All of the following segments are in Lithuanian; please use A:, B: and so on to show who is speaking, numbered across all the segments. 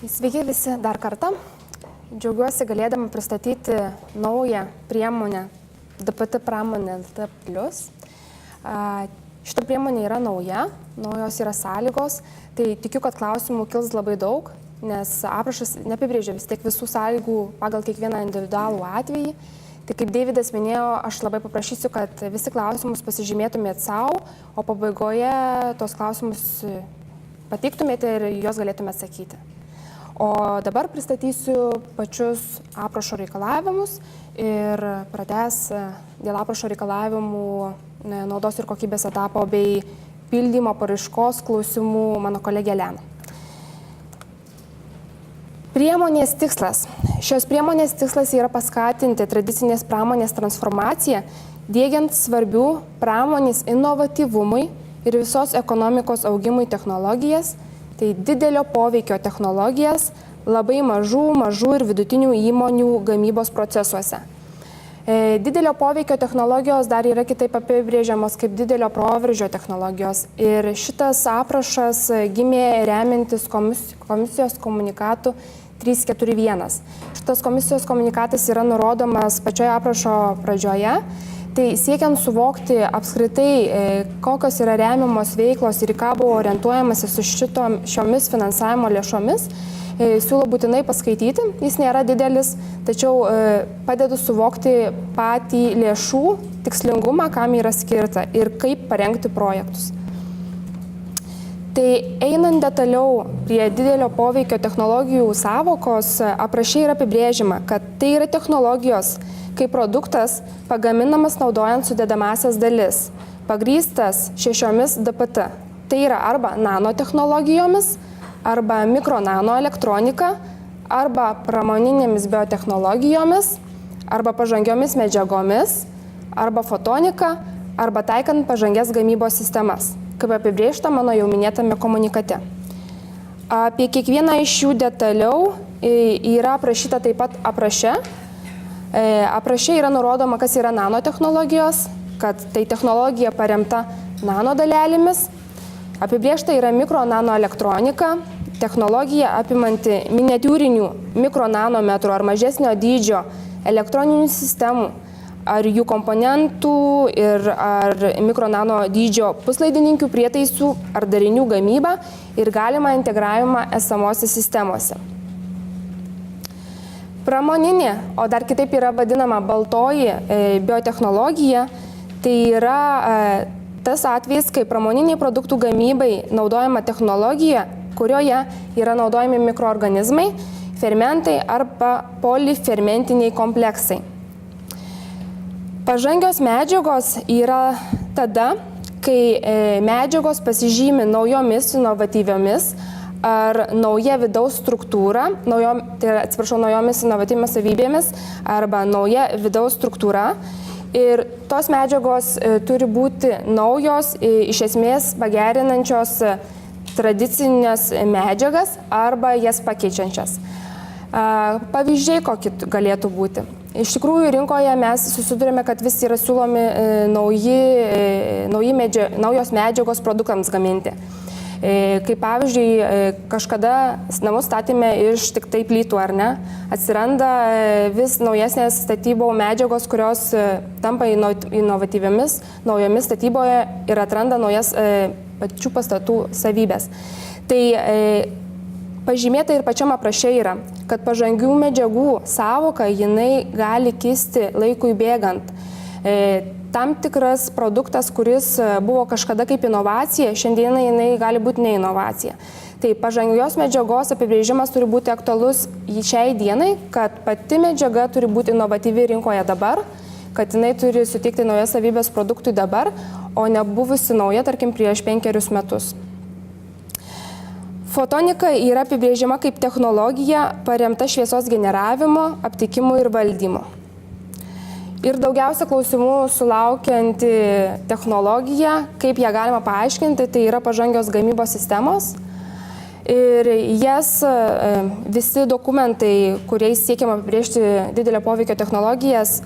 A: Sveiki visi dar kartą. Džiaugiuosi galėdama pristatyti naują priemonę DPT pramonė LT+. Šita priemonė yra nauja, naujos yra sąlygos, tai tikiu, kad klausimų kils labai daug, nes aprašas neapibrėžia vis tiek visų sąlygų pagal kiekvieną individualų atvejį. Tai kaip Deividas minėjo, aš labai paprašysiu, kad visi klausimus pasižymėtumėt savo, o pabaigoje tos klausimus pateiktumėte ir juos galėtumėte atsakyti. O dabar pristatysiu pačius aprašo reikalavimus ir pratęs dėl aprašo reikalavimų naudos ir kokybės etapo bei pildymo paraiškos klausimų mano kolegė Elena. Priemonės tikslas. Šios priemonės tikslas yra paskatinti tradicinės pramonės transformaciją, diegiant svarbių pramonės inovatyvumui ir visos ekonomikos augimui technologijas, tai didelio poveikio technologijas labai mažų ir vidutinių įmonių gamybos procesuose. Didelio poveikio technologijos dar yra kitaip apibrėžiamos kaip didelio proveržio technologijos. Ir šitas aprašas gimė remiantis komisijos komunikatu 341. Šitas komisijos komunikatas yra nurodomas pačioje aprašo pradžioje. Tai siekiant suvokti apskritai, kokios yra remiamos veiklos ir į ką buvo orientuojamasi su šiomis finansavimo lėšomis, siūlau būtinai paskaityti. Jis nėra didelis, tačiau padedu suvokti patį lėšų tikslingumą, kam yra skirta ir kaip parengti projektus. Tai einant detaliau prie didelio poveikio technologijų sąvokos, apraše yra apibrėžima, kad tai yra technologijos, kai produktas pagaminamas naudojant sudedamąsias dalis, pagrįstas 6 DPT. Tai yra arba nanotechnologijomis, arba mikronanoelektronika, arba pramoninėmis biotechnologijomis, arba pažangiomis medžiagomis, arba fotonika, arba taikant pažangias gamybos sistemas, kaip apibrėžta mano jau minėtame komunikate. Apie kiekvieną iš jų detaliau yra aprašyta taip pat apraše. Apraše yra nurodoma, kas yra nanotechnologijos, kad tai technologija paremta nanodalelėmis. Apibrėžta yra mikronanoelektronika, technologija apimanti miniatiūrinių mikronanometrų ar mažesnio dydžio elektroninių sistemų ar jų komponentų ar mikronano dydžio puslaidininkių prietaisų ar darinių gamybą ir galimą integravimą esamose sistemose. Pramoninė, o dar kitaip yra vadinama baltoji biotechnologija, tai yra tas atvejis, kai pramoniniai produktų gamybai naudojama technologija, kurioje yra naudojami mikroorganizmai, fermentai arba polifermentiniai kompleksai. Pažangios medžiagos yra tada, kai medžiagos pasižymi naujomis inovatyviomis ar nauja vidaus struktūra, naujomis inovatyviomis savybėmis arba nauja vidaus struktūra. Ir tos medžiagos turi būti naujos, iš esmės pagerinančios tradicinės medžiagas arba jas pakeičiančias. Pavyzdžiai kokie galėtų būti. Iš tikrųjų, rinkoje mes susidurime, kad vis yra siūlomi naujos medžiagos produktams gaminti. Kaip pavyzdžiui, kažkada namus statėme iš tik tai plytų, ar ne? Atsiranda vis naujesnės statybų medžiagos, kurios tampa inovatyviomis, naujomis statyboje ir atranda naujas pačių pastatų savybės. Tai pažymėta ir pačiam apraše yra, kad pažangių medžiagų sąvoka jinai gali kisti laikui bėgant. Tam tikras produktas, kuris buvo kažkada kaip inovacija, šiandieną jinai gali būti ne inovacija. Tai pažangios medžiagos apibrėžimas turi būti aktualus šiai dienai, kad pati medžiaga turi būti inovatyvi rinkoje dabar, kad jinai turi suteikti naujas savybės produktui dabar, o ne buvusi nauja, tarkim, prieš 5 metus. Fotonika yra apibrėžiama kaip technologija paremta šviesos generavimo, aptikimu ir valdymu. Ir daugiausia klausimų sulaukianti technologija, kaip ją galima paaiškinti, tai yra pažangios gamybos sistemos. Ir jas visi dokumentai, kuriais siekiama apibrėžti didelio poveikio technologijas,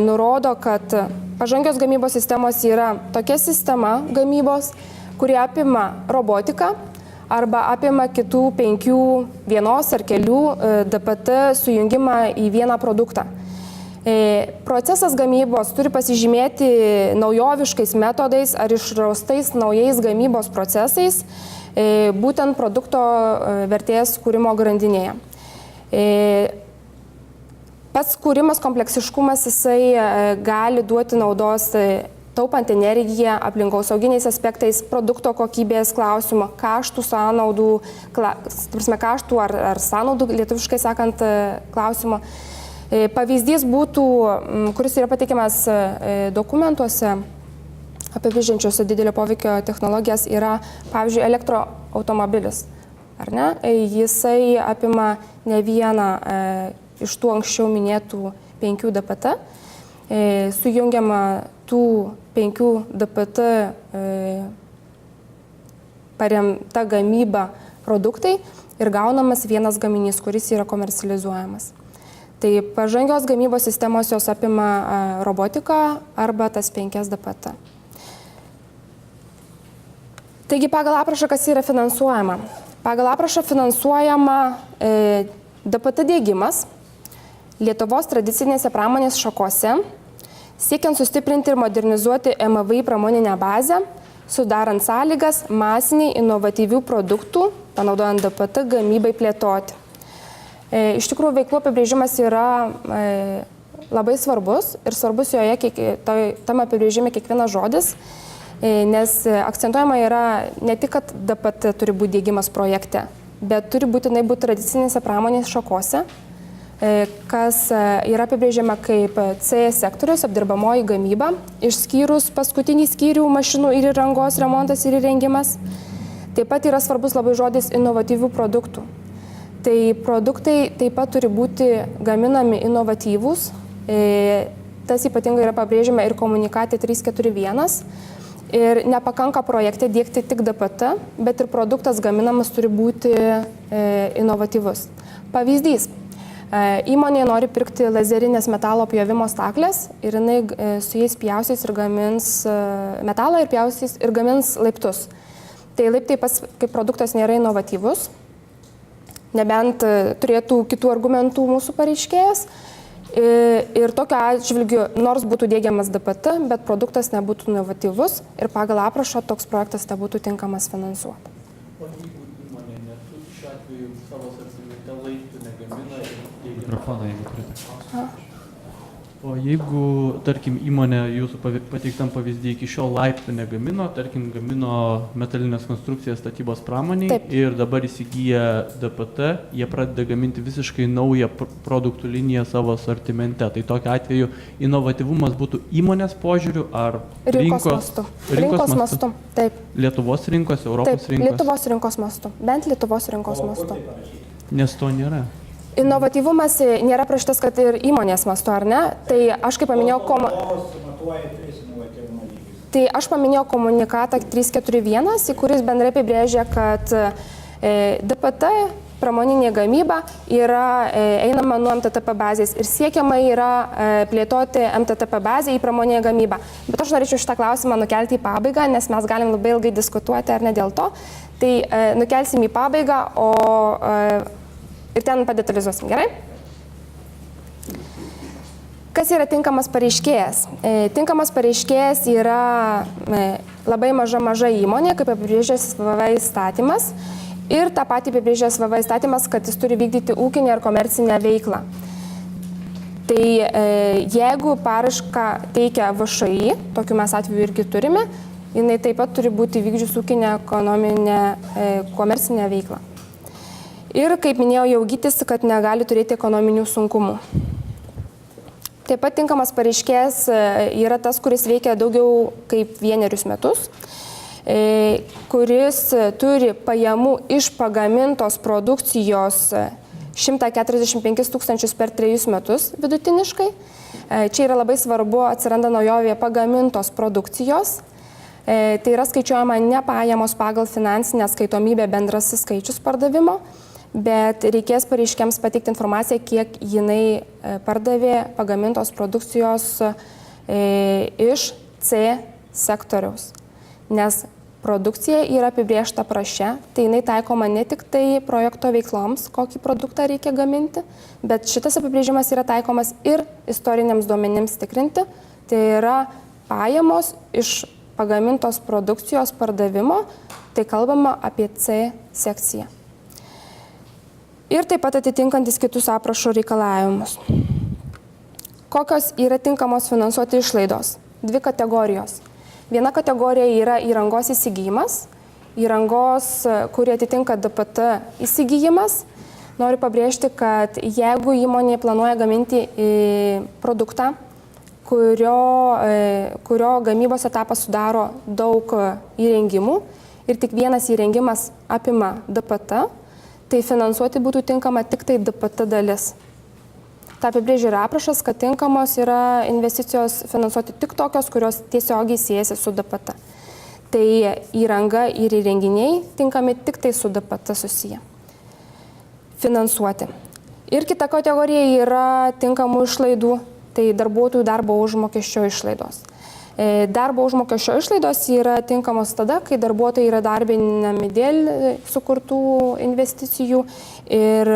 A: nurodo, kad pažangios gamybos sistemos yra tokia sistema gamybos, kuri apima robotiką, arba apima kitų 5, vienos ar kelių DPT sujungimą į vieną produktą. Procesas gamybos turi pasižymėti naujoviškais metodais ar išraustais naujais gamybos procesais, būtent produkto vertės kūrimo grandinėje. Pats kūrimas kompleksiškumas jisai gali duoti naudos taupant energiją, aplinkosauginiais aspektais, produkto kokybės klausimo, kaštų sąnaudų, kaštų ar sąnaudų, lietuviškai sakant, klausimo. Pavyzdys būtų, kuris yra pateikiamas dokumentuose apibrėžiančiuose didelio poveikio technologijas, yra, pavyzdžiui, elektroautomobilis. Ar ne? Jisai apima ne vieną iš tų anksčiau minėtų 5 DPT. Sujungiama tų 5 DPT paremta gamyba produktai ir gaunamas vienas gaminys, kuris yra komercializuojamas. Tai pažangios gamybos sistemos jos apima robotiką arba tas 5 DPT. Taigi pagal aprašą kas yra finansuojama? Pagal aprašą finansuojama DPT diegimas Lietuvos tradicinėse pramonės šakose, siekiant sustiprinti ir modernizuoti MVI pramoninę bazę, sudarant sąlygas masiniai inovatyvių produktų, panaudojant DPT gamybai plėtoti. Iš tikrųjų, veiklų apibrėžimas yra labai svarbus ir svarbus joje tam apibrėžime kiekvienas žodis, nes akcentuojama yra ne tik, kad DPT turi būti diegimas projekte, bet turi būtinai būti tradicinėse pramonės šakose, kas yra apibrėžiama kaip C sektorius, apdirbamoji gamyba, išskyrus paskutinį skyrių mašinų ir įrangos remontas ir įrengimas. Taip pat yra svarbus labai žodis inovatyvių produktų. Tai produktai taip pat turi būti gaminami inovatyvūs. Tas ypatingai yra pabrėžiama ir komunikate 341. Ir nepakanka projekte diegti tik DPT, bet ir produktas gaminamas turi būti inovatyvus. Pavyzdys. Įmonė nori pirkti lazerinės metalo pjovimo staklės ir jinai su jais pjausys ir gamins metalą ir pjausys ir gamins laiptus. Tai laiptai kaip produktas nėra inovatyvus. Nebent turėtų kitų argumentų mūsų pareiškėjas. Ir tokiu atžvilgiu, nors būtų diegiamas DPT, bet produktas nebūtų inovatyvus ir pagal aprašą toks projektas nebūtų tinkamas finansuoti.
B: O jeigu įmonė neturi šiuo atveju savo asortimente laiptų negamina ir diegia
C: mikrofoną, jeigu turite.
B: O jeigu, tarkim, įmonė jūsų pateiktam pavyzdį iki šiol laiptų negamino, tarkim, gamino metalinės konstrukcijas statybos pramoniai.
A: Taip.
B: Ir dabar įsigyja DPT, jie pradeda gaminti visiškai naują produktų liniją savo asortimente. Tai tokiu atveju inovatyvumas būtų įmonės požiūriu ar
A: rinkos mastu. Rinkos mastu. Taip.
B: Lietuvos rinkos, Europos
A: Taip,
B: rinkos?
A: Lietuvos rinkos mastu. Bent Lietuvos rinkos mastu.
B: Nes to nėra.
A: Inovatyvumas nėra prašytas, kad ir įmonės mastu, ar ne? Tai aš kaip paminėjau, aš paminėjau komunikatą 341, į kuris bendrai apibrėžia, kad DPT pramoninė gamyba yra einama nuo MTTP bazės ir siekiama yra plėtoti MTTP bazę į pramoninę gamybą. Bet aš norėčiau šitą klausimą nukelti į pabaigą, nes mes galim labai ilgai diskutuoti ar ne dėl to. Tai nukelsim į pabaigą, ir ten padetalizuosim, gerai? Kas yra tinkamas pareiškėjas? Tinkamas pareiškėjas yra labai maža įmonė, kaip apibrėžia SVV įstatymas. Ir tą patį apibrėžia SVV įstatymas, kad jis turi vykdyti ūkinę ir komercinę veiklą. Tai jeigu paraišką teikia VŠI, tokių mes atveju irgi turime, jinai taip pat turi būti vykdžius ūkinę, ekonominę, komercinę veiklą. Ir, kaip minėjau, jau gytis, kad negali turėti ekonominių sunkumų. Taip pat tinkamas pareiškėjas yra tas, kuris veikia daugiau kaip 1 metus, kuris turi pajamų iš pagamintos produkcijos 145 000 per 3 metus vidutiniškai. Čia yra labai svarbu, atsiranda naujovė pagamintos produkcijos. Tai yra skaičiuojama ne pajamos pagal finansinę skaitomybę bendrasis skaičius pardavimo, bet reikės pareiškėms pateikti informaciją, kiek jinai pardavė pagamintos produkcijos iš C sektoriaus. Nes produkcija yra apibrėžta apraše, tai jinai taikoma ne tik tai projekto veikloms, kokį produktą reikia gaminti, bet šitas apibrėžimas yra taikomas ir istoriniams duomenims tikrinti, tai yra pajamos iš pagamintos produkcijos pardavimo, tai kalbama apie C sekciją. Ir taip pat atitinkantis kitus aprašo reikalavimus. Kokios yra tinkamos finansuoti išlaidos? Dvi kategorijos. Viena kategorija yra įrangos įsigijimas, įrangos, kuri atitinka DPT įsigijimas. Noriu pabrėžti, kad jeigu įmonė planuoja gaminti produktą, kurio gamybos etapas sudaro daug įrengimų ir tik vienas įrengimas apima DPT, tai finansuoti būtų tinkama tik tai DPT dalis. Ta apibrėžia ir aprašas, kad tinkamos yra investicijos finansuoti tik tokios, kurios tiesiogiai siejasi su DPT. Tai įranga ir įrenginiai tinkami tik tai su DPT susiję. Finansuoti. Ir kita kategorija yra tinkamų išlaidų, tai darbuotojų darbo užmokesčio išlaidos. Darbo užmokesčio išlaidos yra tinkamos tada, kai darbuotojai yra darbinami dėl sukurtų investicijų ir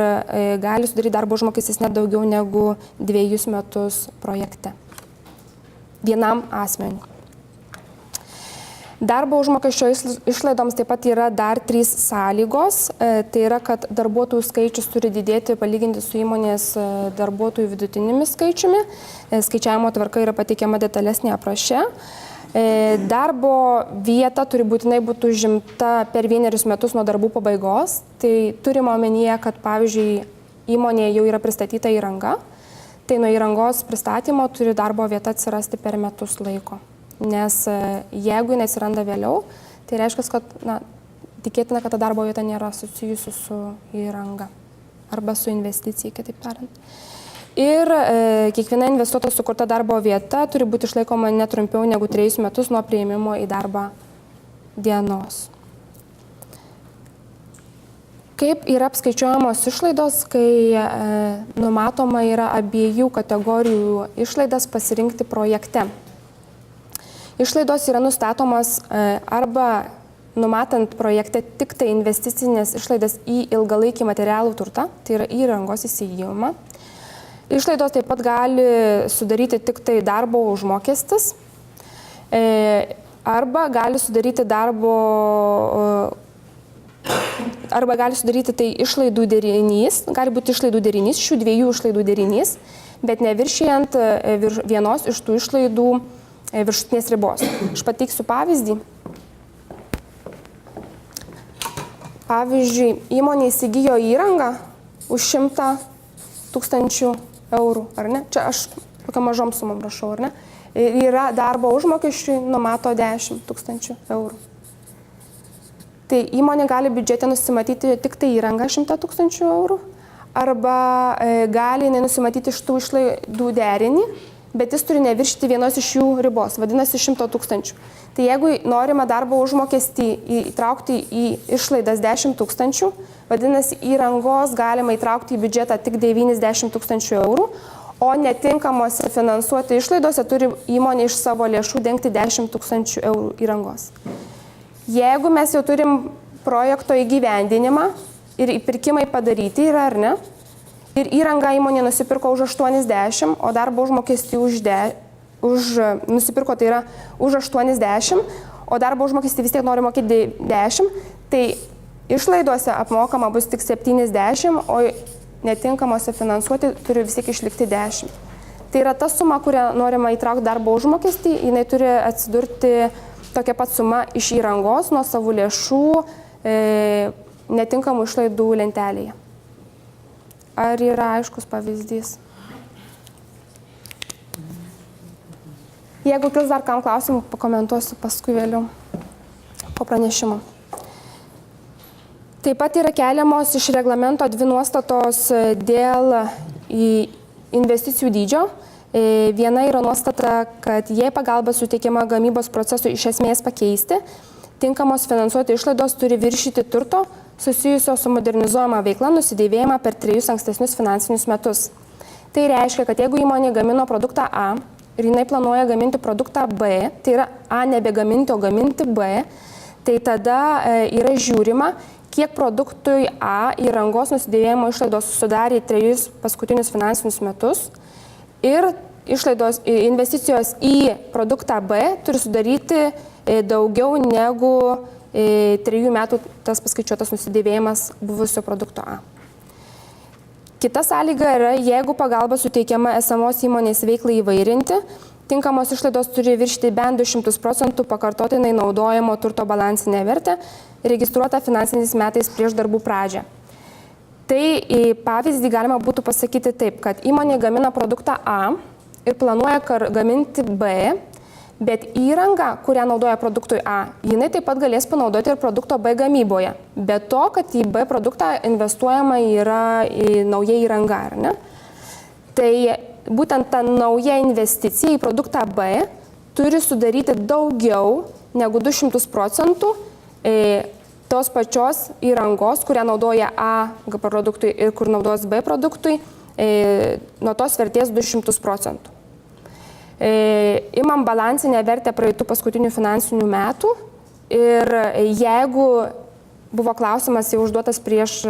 A: gali sudaryti darbo užmokestis net daugiau negu 2 metus projekte vienam asmeniui. Darbo užmokesčio išlaidoms taip pat yra dar 3 sąlygos. Tai yra, kad darbuotojų skaičius turi didėti palyginti su įmonės darbuotojų vidutinimis skaičiumi. Skaičiavimo tvarka yra pateikiama detalesnė apraše. Darbo vieta turi būtinai būti užimta per 1 metus nuo darbų pabaigos. Tai turime omenyje, kad pavyzdžiui įmonėje jau yra pristatyta įranga. Tai nuo įrangos pristatymo turi darbo vieta atsirasti per metus laiko. Nes jeigu jis atsiranda vėliau, tai reiškia, kad tikėtina, kad ta darbo vieta nėra susijusi su įranga arba su investicija, kitaip tariant. Ir kiekviena investuoto sukurta darbo vieta turi būti išlaikoma netrumpiau negu 3 metus nuo priėmimo į darbą dienos. Kaip yra apskaičiuojamos išlaidos, kai numatoma yra abiejų kategorijų išlaidas pasirinkti projekte? Išlaidos yra nustatomas arba numatant projekte tik tai investicinės išlaidas į ilgalaikį materialų turtą, tai yra įrangos įsigijimą. Išlaidos taip pat gali sudaryti tik tai darbo užmokestis arba gali sudaryti tai išlaidų derinys, gali būti išlaidų derinys, šių 2 išlaidų derinys, bet neviršijant vienos iš tų išlaidų viršutinės ribos. Aš pateiksiu pavyzdį. Pavyzdžiui, įmonė įsigijo įrangą už 100 000 eurų, ar ne? Čia aš kokią mažom sumom rašau, ar ne? Ir yra darbo užmokesčiui numato 10 000 eurų. Tai įmonė gali biudžete nusimatyti tik tai įrangą 100 000 eurų, arba gali nusimatyti iš tų išlaidų derinį, bet jis turi neviršyti vienos iš jų ribos, vadinasi 100 000. Tai jeigu norima darbo užmokestį įtraukti į išlaidas 10 000, vadinasi įrangos galima įtraukti į biudžetą tik 90 000 eurų, o netinkamose finansuoti išlaidose turi įmonė iš savo lėšų dengti 10 000 eurų įrangos. Jeigu mes jau turim projekto įgyvendinimą ir įpirkimai padaryti yra, ar ne? Ir įrangą įmonė nusipirko už 80, o darbo užmokestį nusipirko tai yra už 80, o darbo užmokestį vis tiek nori mokėti 10, tai išlaidose apmokama bus tik 70, o netinkamose finansuoti turi vis tiek išlikti 10. Tai yra ta suma, kurią norima įtraukti darbo užmokestį, jinai turi atsidurti tokia pat suma iš įrangos nuo savų lėšų netinkamų išlaidų lentelėje. Ar yra aiškus pavyzdys? Jeigu kils dar kam klausimų, pakomentuosiu paskui vėliau po pranešimo. Taip pat yra keliamos iš reglamento 2 nuostatos dėl investicijų dydžio. Viena yra nuostata, kad jei pagalba suteikiama gamybos procesui iš esmės pakeisti, tinkamos finansuoti išlaidos turi viršyti turto susijusio su modernizuojama veikla nusidėvėjimą per 3 ankstesnius finansinius metus. Tai reiškia, kad jeigu įmonė gamino produktą A ir jinai planuoja gaminti produktą B, tai yra A nebegaminti, o gaminti B, tai tada yra žiūrima, kiek produktui A įrangos nusidėvėjimo išlaidos sudarė 3 paskutinius finansinius metus ir investicijos į produktą B turi sudaryti daugiau negu 3 metų tas paskaičiuotas nusidėvėjimas buvusio produkto A. Kita sąlyga yra, jeigu pagalba suteikiama esamos įmonės veiklai įvairinti, tinkamos išlaidos turi viršyti bent 200% pakartotinai naudojamo turto balansinę vertę, registruota finansiniais metais prieš darbų pradžią. Tai pavyzdį galima būtų pasakyti taip, kad įmonė gamina produktą A ir planuoja gaminti B, bet įranga, kurią naudoja produktui A, jinai taip pat galės panaudoti ir produkto B gamyboje. Be to, kad į B produktą investuojama yra į nauja įranga, ar ne? Tai būtent ta nauja investicija į produktą B turi sudaryti daugiau negu 200% tos pačios įrangos, kurią naudoja A produktui ir kur naudos B produktui, nuo tos vertės 200%. Imam balansinę vertę praeitų paskutinių finansinių metų ir jeigu buvo klausimas jau užduotas prieš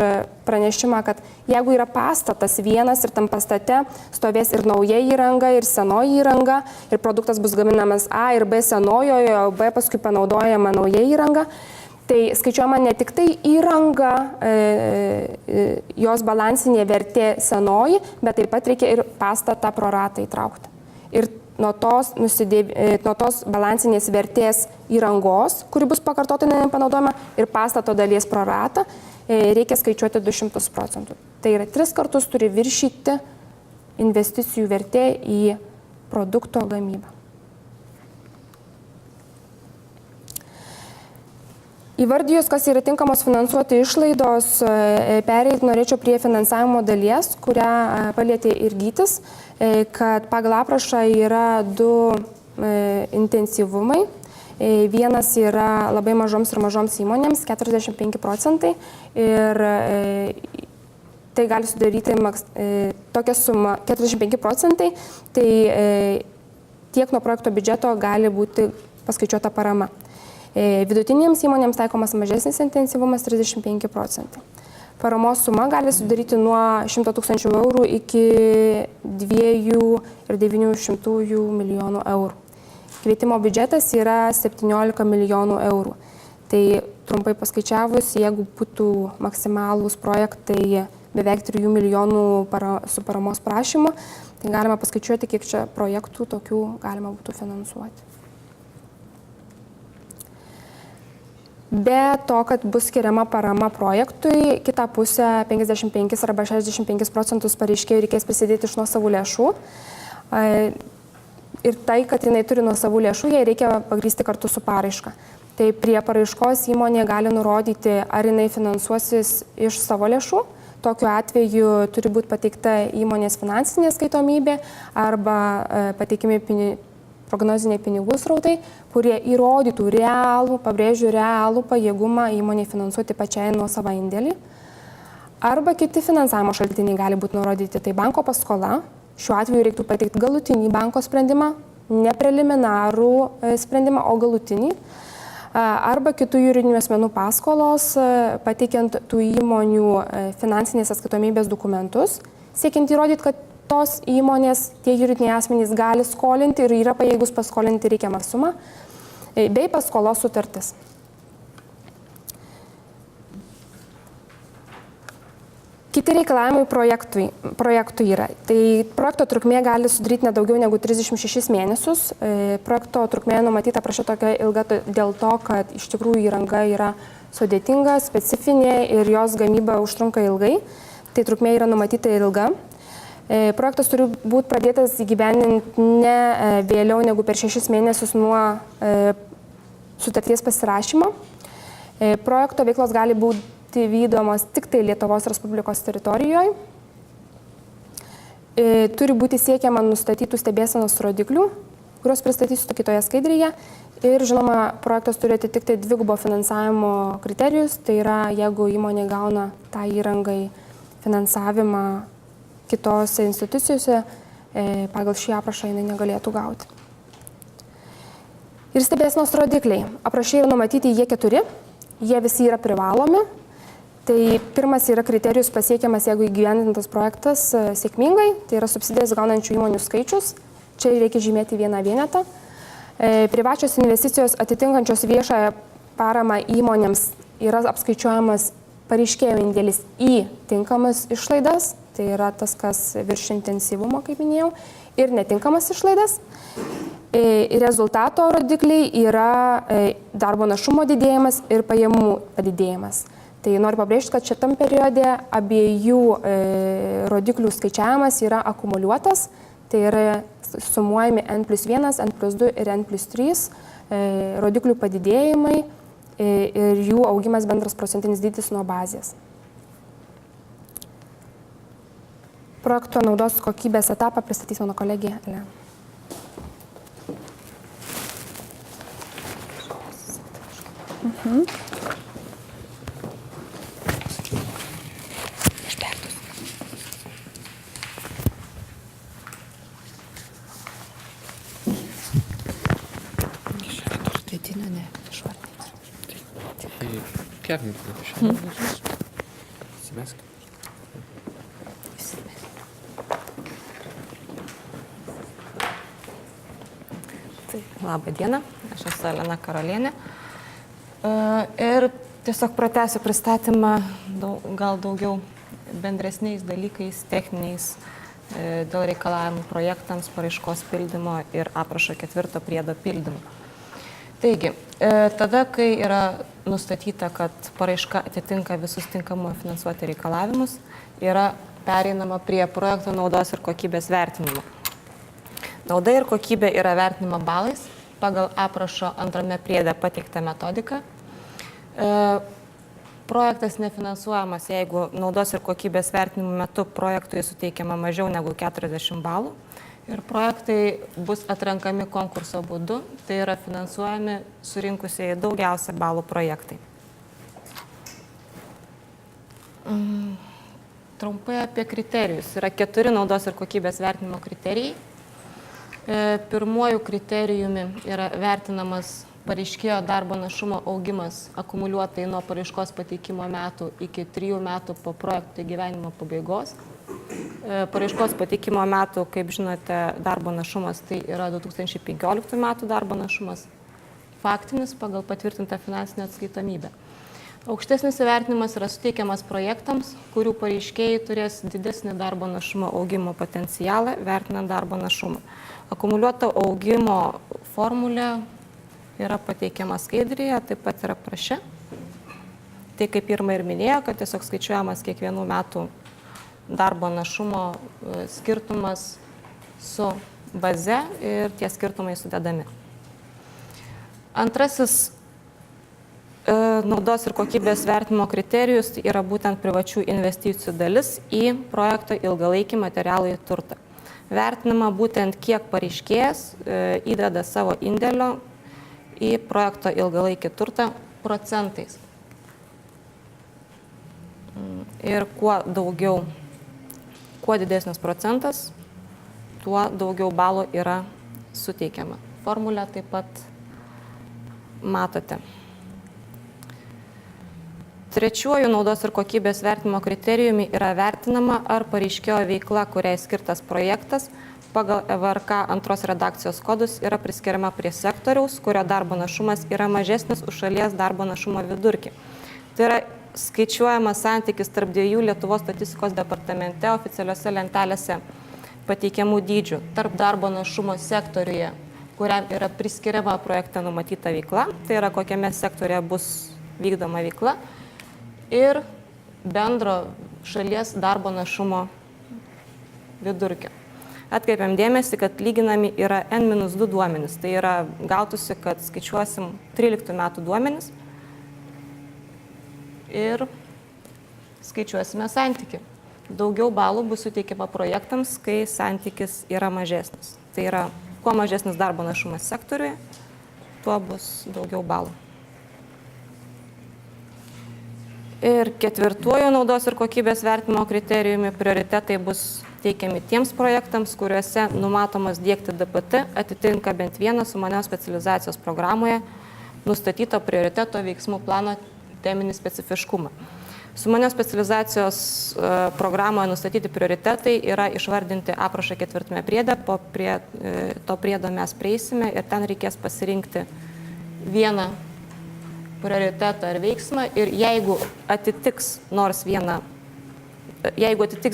A: pranešimą, kad jeigu yra pastatas vienas ir tam pastate stovės ir nauja įranga, ir senoji įranga, ir produktas bus gaminamas A ir B senojoje, o B paskui panaudojama nauja įranga, tai skaičiuojama ne tik tai įranga, jos balansinė vertė senoji, bet taip pat reikia ir pastatą pro ratą įtraukti. Ir nuo tos balansinės vertės įrangos, kuri bus pakartotinai panaudojama, ir pastato dalies pro ratą, reikia skaičiuoti 200%. Tai yra 3 kartus turi viršyti investicijų vertė į produkto gamybą. Įvardijus, kas yra tinkamos finansuoti išlaidos, pereiti norėčiau prie finansavimo dalies, kurią palietė ir Gytis, kad pagal aprašą yra 2 intensyvumai. Vienas yra labai mažoms ir mažoms įmonėms, 45%, ir tai gali sudaryti tokią sumą 45%, tai tiek nuo projekto biudžeto gali būti paskaičiuota parama. Vidutinėms įmonėms taikomas mažesnis intensyvumas 35%. Paramos suma gali sudaryti nuo 100 000 eurų iki 2,9 milijonų eurų. Kvietimo biudžetas yra 17 milijonų eurų. Tai trumpai paskaičiavus, jeigu būtų maksimalūs projektai beveik 3 milijonų su paramos prašymu, tai galima paskaičiuoti, kiek čia projektų tokių galima būtų finansuoti. Be to, kad bus skiriama parama projektui, kitą pusę 55 arba 65% pareiškėjų reikės prisidėti iš nuosavų lėšų. Ir tai, kad jinai turi nuosavų lėšų, jai reikia pagrįsti kartu su paraiška. Tai prie paraiškos įmonė gali nurodyti, ar jinai finansuosis iš savo lėšų. Tokiu atveju turi būti pateikta įmonės finansinė skaitomybė arba pateikimi prognoziniai pinigų srautai, kurie įrodytų realų, pabrėžiu, realų pajėgumą įmonė finansuoti pačiai nuosavą indėlį. Arba kiti finansavimo šaltiniai gali būti nurodyti, tai banko paskola. Šiuo atveju reiktų pateikti galutinį banko sprendimą, ne preliminarų sprendimą, o galutinį. Arba kitų juridinių asmenų paskolos, pateikiant tų įmonių finansinės atskaitomybės dokumentus, siekiant įrodyti, kad tos įmonės, tie juridiniai asmenys gali skolinti ir yra pajėgus paskolinti reikiamą sumą, bei paskolos sutartis. Kiti reikalavimai projektui yra. Tai projekto trukmė gali sudaryti nedaugiau negu 36 mėnesius. Projekto trukmė numatyta prašau tokia ilga dėl to, kad iš tikrųjų įranga yra sudėtinga, specifinė ir jos gamyba užtrunka ilgai. Tai trukmė yra numatyta ilga. Projektas turi būti pradėtas įgyvendinti ne vėliau negu per 6 mėnesius nuo sutarties pasirašymo. Projekto veiklos gali būti vykdomos tik tai Lietuvos Respublikos teritorijoje. Turi būti siekiama nustatytų stebėsenos rodiklių, kuriuos pristatysiu kitoje skaidrėje. Ir žinoma, projektas turi atitikti dvigubo finansavimo kriterijus, tai yra, jeigu įmonė gauna tą įrangai finansavimą kitose institucijose, pagal šį aprašą jinai negalėtų gauti. Ir stebėsenos rodikliai. Aprašė yra numatyti jie 4, jie visi yra privalomi. Tai pirmas yra kriterijus pasiekiamas, jeigu įgyvendintas projektas sėkmingai, tai yra subsidijas gaunančių įmonių skaičius. Čia reikia žymėti vieną vienetą. Privačios investicijos atitinkančios viešąją paramą įmonėms yra apskaičiuojamas pareiškėjo indėlis į tinkamas išlaidas, tai yra tas, kas virš intensyvumo, kaip minėjau, ir netinkamas išlaidas. Rezultato rodikliai yra darbo našumo didėjimas ir pajamų padidėjimas. Tai noriu pabrėžti, kad šitam periode abiejų rodiklių skaičiavimas yra akumuliuotas, tai yra sumuojami N+1, N+2 ir N+3 rodiklių padidėjimai ir jų augimas bendras procentinis dydis nuo bazės. Projekto naudos kokybės etapą pristatys mano kolegė Elena.
C: Kevin, įsimesk.
D: Labą dieną, aš esu Elena Karalienė. Ir tiesiog pratęsiu pristatymą gal daugiau bendresniais dalykais, techniniais, dėl reikalavimų projektams, paraiškos pildymo ir aprašo 4 priedo pildymo. Taigi, tada, kai yra nustatyta, kad paraiška atitinka visus tinkamų finansuoti reikalavimus, yra pereinama prie projekto naudos ir kokybės vertinimo. Nauda ir kokybė yra vertinima balais pagal aprašo 2 priede pateiktą metodiką. Projektas nefinansuojamas, jeigu naudos ir kokybės vertinimo metu projektui suteikiama mažiau negu 40 balų. Ir projektai bus atrenkami konkurso būdu, tai yra finansuojami surinkusieji daugiausia balų projektai. Trumpai apie kriterijus. Yra 4 naudos ir kokybės vertinimo kriterijai. Pirmuoju kriterijumi yra vertinamas pareiškėjo darbo našumo augimas akumuliuotai nuo paraiškos pateikimo metų iki 3 metų po projekto įgyvenimo pabaigos. Paraiškos pateikimo metų, kaip žinote, darbo našumas tai yra 2015 metų darbo našumas, faktinis pagal patvirtintą finansinę atskaitomybę. Aukštesnis įvertinimas yra suteikiamas projektams, kurių pareiškėjai turės didesnį darbo našumo augimo potencialą, vertinant darbo našumą. Akumuliuoto augimo formulė yra pateikiama skaidrėje, taip pat yra apraše. Tai kaip Irma ir minėjo, kad tiesiog skaičiuojamas kiekvienų metų darbo našumo skirtumas su baze ir tie skirtumai sudedami. Antrasis naudos ir kokybės vertinimo kriterijus yra būtent privačių investicijų dalis į projekto ilgalaikį materialųjį turtą. Vertinama būtent kiek pareiškėjas įdeda savo indėlio į projekto ilgalaikį turtą procentais. Ir kuo didesnis procentas, tuo daugiau balų yra suteikiama. Formulę taip pat matote. Trečiuoju naudos ir kokybės vertinimo kriterijumi yra vertinama, ar pareiškėjo veikla, kuriai skirtas projektas, pagal EVRK 2 redakcijos kodus yra priskiriama prie sektoriaus, kurio darbo našumas yra mažesnis už šalies darbo našumo vidurkį. Tai yra skaičiuojamas santykis tarp 2 Lietuvos statistikos departamente oficialiuose lentelėse pateikiamų dydžių tarp darbo našumo sektoriuje, kuriam yra priskiriama projekte numatyta veikla, tai yra kokiame sektorėje bus vykdoma veikla, ir bendro šalies darbo našumo vidurkio. Atkreipiam dėmesį, kad lyginami yra N-2 duomenys, tai yra gautųsi, kad skaičiuosim 13 metų duomenys ir skaičiuosime santykį. Daugiau balų bus suteikiama projektams, kai santykis yra mažesnis. Tai yra, kuo mažesnis darbo našumas sektoriuje, tuo bus daugiau balų. Ir ketvirtuoju naudos ir kokybės vertinimo kriterijumi prioritetai bus teikiami tiems projektams, kuriuose numatomas dėkti DPT atitinka bent vieną sumanios specializacijos programoje nustatyto prioriteto veiksmų plano teminį specifiškumą. Sumanios specializacijos programoje nustatyti prioritetai yra išvardinti aprašo 4 priede, prie to priedo mes prieisime ir ten reikės pasirinkti vieną prioritetą ar veiksmą ir jeigu atitiks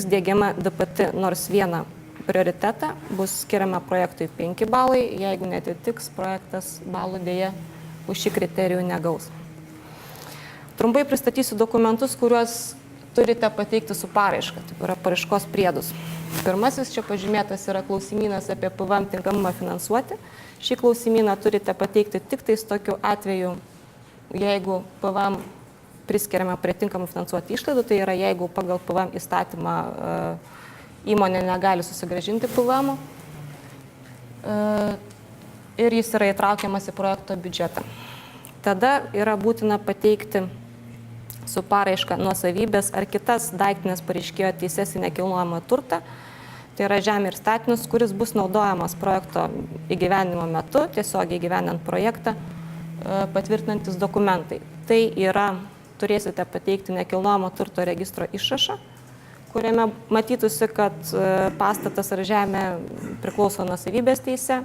D: diegiama DPT nors vieną prioritetą, bus skiriama projektui 5 balai, jeigu netitiks, projektas balų dėja už šį kriterijų negaus. Trumpai pristatysiu dokumentus, kuriuos turite pateikti su paraiška, tai yra paraiškos priedus. Pirmasis čia pažymėtas yra klausimynas apie PVM tinkamumą finansuoti. Šį klausimyną turite pateikti tik tais tokiu atveju, jeigu PVM priskiriama prie tinkamų finansuoti išlaidų, tai yra jeigu pagal PVM įstatymą įmonė negali susigrąžinti PVM ir jis yra įtraukiamas į projekto biudžetą. Tada yra būtina pateikti su paraiška nuosavybės ar kitas daiktinės pareiškėjo teises į nekilnojamą turtą, tai yra žemė ir statinius, kuris bus naudojamas projekto įgyvendinimo metu, tiesiog įgyvendinant projektą, patvirtinantis dokumentai. Tai yra, turėsite pateikti nekilnojamo turto registro išrašą, kuriame matytųsi, kad pastatas ar žemė priklauso nuosavybės teise,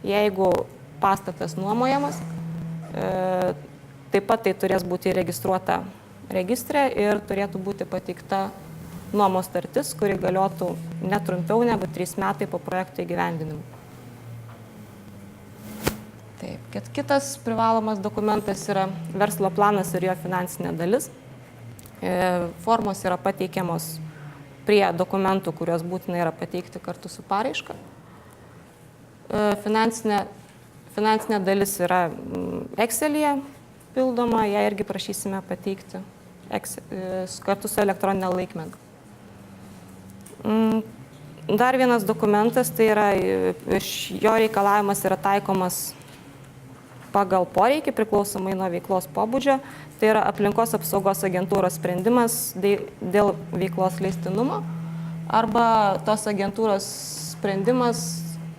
D: jeigu pastatas nuomojamas, taip pat tai turės būti registruota registre ir turėtų būti pateikta nuomos sutartis, kuri galiotų netrumpiau negu 3 metai po projekto įgyvendinimo. Taip, kitas privalomas dokumentas yra verslo planas ir jo finansinė dalis. Formos yra pateikiamos prie dokumentų, kuriuos būtina yra pateikti kartu su paraiška. Finansinė dalis yra Excel'yje pildoma, ją irgi prašysime pateikti kartu su elektroninė laikmena. Dar vienas dokumentas, tai yra, jo reikalavimas yra taikomas pagal poreikį priklausomai nuo veiklos pobūdžio, tai yra aplinkos apsaugos agentūros sprendimas dėl veiklos leistinumo arba tos agentūros sprendimas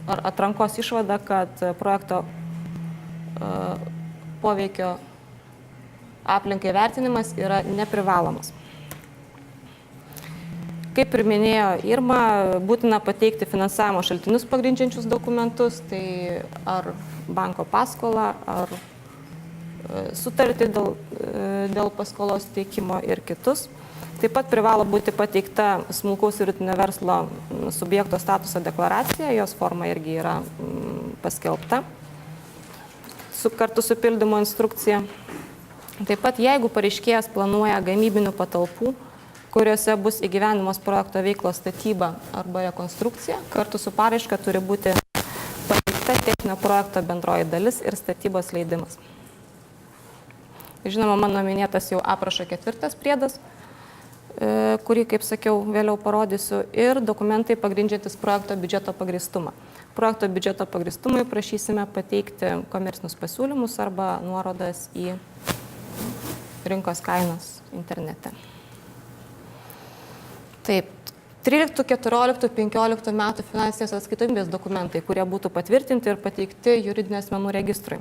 D: ar atrankos išvada, kad projekto poveikio aplinkai vertinimas yra neprivalomas. Kaip ir minėjo Irma, būtina pateikti finansavimo šaltinius pagrindžiančius dokumentus, tai ar banko paskolą, ar sutartį dėl paskolos teikimo ir kitus. Taip pat privalo būti pateikta smulkaus ir vidutinio verslo subjekto statuso deklaracija, jos forma irgi yra paskelbta kartu su pildymo instrukcija. Taip pat, jeigu pareiškėjas planuoja gamybinių patalpų, kuriuose bus įgyvendinamos projekto veiklos statyba arba rekonstrukcija, kartu su paraiška turi būti pateikta techninio projekto bendroji dalis ir statybos leidimas. Žinoma, mano minėtas jau aprašo 4 priedas, kurį, kaip sakiau, vėliau parodysiu, ir dokumentai pagrindžiantis projekto biudžeto pagrįstumą. Projekto biudžeto pagrįstumui prašysime pateikti komercinius pasiūlymus arba nuorodas į rinkos kainas internete. Taip, 13, 14, 15 metų finansinės atskaitomybės dokumentai, kurie būtų patvirtinti ir pateikti juridinio asmenų registrui.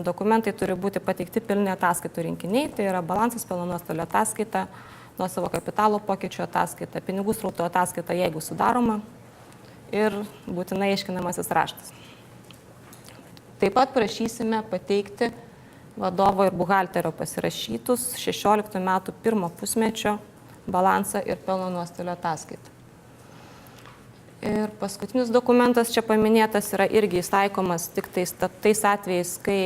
D: Dokumentai turi būti pateikti pilni ataskaitų rinkiniai, tai yra balansas, pelno nuostolio ataskaita, nuosavo kapitalo pokyčio ataskaita, pinigų srauto ataskaita, jeigu sudaroma, ir būtinai aiškinamasis raštas. Taip pat prašysime pateikti vadovo ir buhalterio pasirašytus 16 metų pirmo pusmečio balansą ir pelno nuostolio ataskaitą. Ir paskutinis dokumentas čia paminėtas yra irgi įstaikomas tik tais atvejais, kai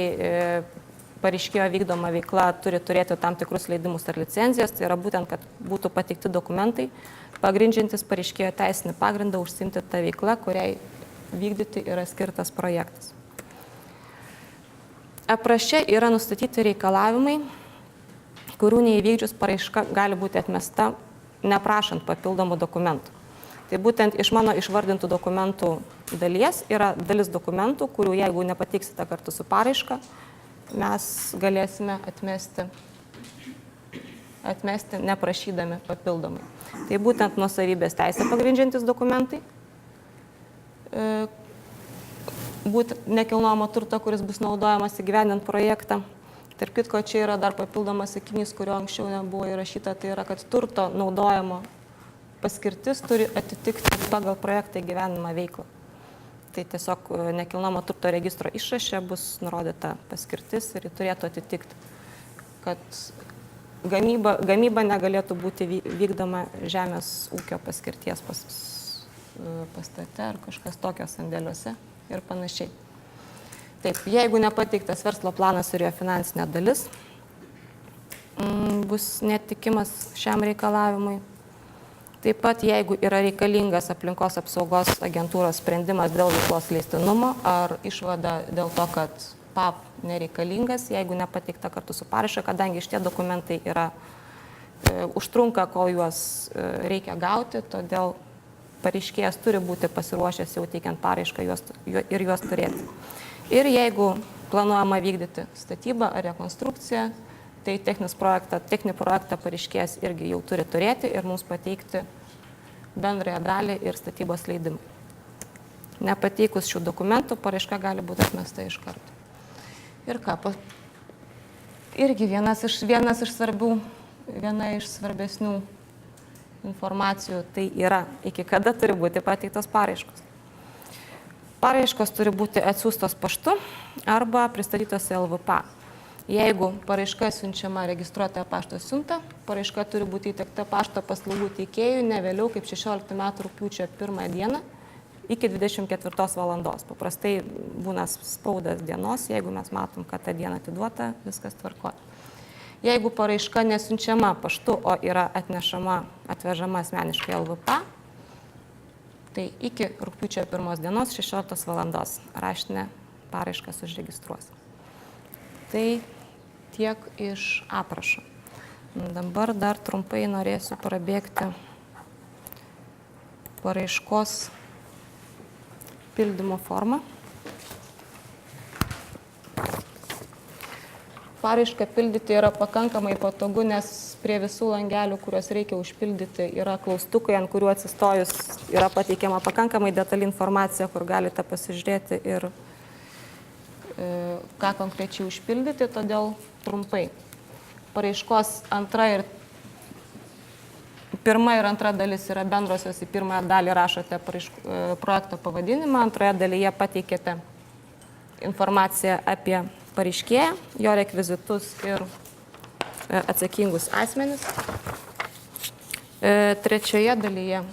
D: pareiškėjo vykdoma veikla turi turėti tam tikrus leidimus ar licenzijas, tai yra būtent, kad būtų pateikti dokumentai, pagrindžiantis pareiškėjo teisinį pagrindą užsiimti tą veiklą, kuriai vykdyti yra skirtas projektas. Apraše yra nustatyti reikalavimai, kurių neįvykdžius paraiška gali būti atmesta, neprašant papildomų dokumentų. Tai būtent iš mano išvardintų dokumentų dalies yra dalis dokumentų, kurių jeigu nepateiksite kartu su paraiška, mes galėsime atmesti atmesti neprašydami papildomai. Tai būtent nuosavybės teisę pagrindžiantis dokumentai, būtent nekilnojamo turto, kuris bus naudojamas įgyvendinant projektą. Tarp kitko, čia yra dar papildomas sakinys, kurio anksčiau nebuvo įrašyta, tai yra, kad turto naudojimo paskirtis turi atitikti pagal projektą įgyvendinamą veiklą. Tai tiesiog nekilnojamo turto registro išraše bus nurodyta paskirtis ir ji turėtų atitikti, kad gamyba negalėtų būti vykdoma žemės ūkio paskirties pastate ar kažkas tokio sandėliuose ir panašiai. Taip, jeigu nepateiktas verslo planas ir jo finansinė dalis, bus netikimas šiam reikalavimui. Taip pat, jeigu yra reikalingas aplinkos apsaugos agentūros sprendimas dėl veiklos leistinumo ar išvada dėl to, kad PAP nereikalingas, jeigu nepateikta kartu su paraiška, kadangi šitie dokumentai yra užtrunka, kol juos reikia gauti, todėl pareiškėjas turi būti pasiruošęs jau teikiant paraišką ir juos turėti. Ir jeigu planuojama vykdyti statybą ar rekonstrukciją, tai techninį projektą pareiškėjas irgi jau turi turėti ir mums pateikti bendrąją dalį ir statybos leidimą. Nepateikus šių dokumentų, paraiška gali būti atmesta iš karto. Ir ką, irgi viena iš svarbesnių informacijų tai yra, iki kada turi būti pateiktos paraiškos. Paraiškos turi būti atsiųstos paštu arba pristatytos LVP. Jeigu paraiška siunčiama registruota pašto siunta, paraiška turi būti įteikta pašto paslaugų teikėjui ne vėliau kaip 16 metų rugpjūčio 1 dieną iki 24 valandos. Paprastai būna spaudas dienos, jeigu mes matom, kad ta diena atiduota, viskas tvarkoja. Jeigu paraiška nesiunčiama paštu, o yra atvežama asmeniškai LVP, tai iki rugpjūčio 1 dienos 16 valandos raštinę paraiškas užregistruos. Tai tiek iš aprašo. Dabar dar trumpai norėsiu prabėgti paraiškos pildymo formą. Paraišką pildyti yra pakankamai patogu, nes prie visų langelių, kuriuos reikia užpildyti, yra klaustukai, ant kurių atsistojus yra pateikiama pakankamai detali informacija, kur galite pasižiūrėti ir ką konkrečiai užpildyti, todėl trumpai. Paraiškos pirma ir antra dalis yra bendrosios, į pirmąją dalį rašote projekto pavadinimą, antroje dalyje pateikėte informaciją apie pareiškėją, jo rekvizitus ir atsakingus asmenis. Trečioje dalyje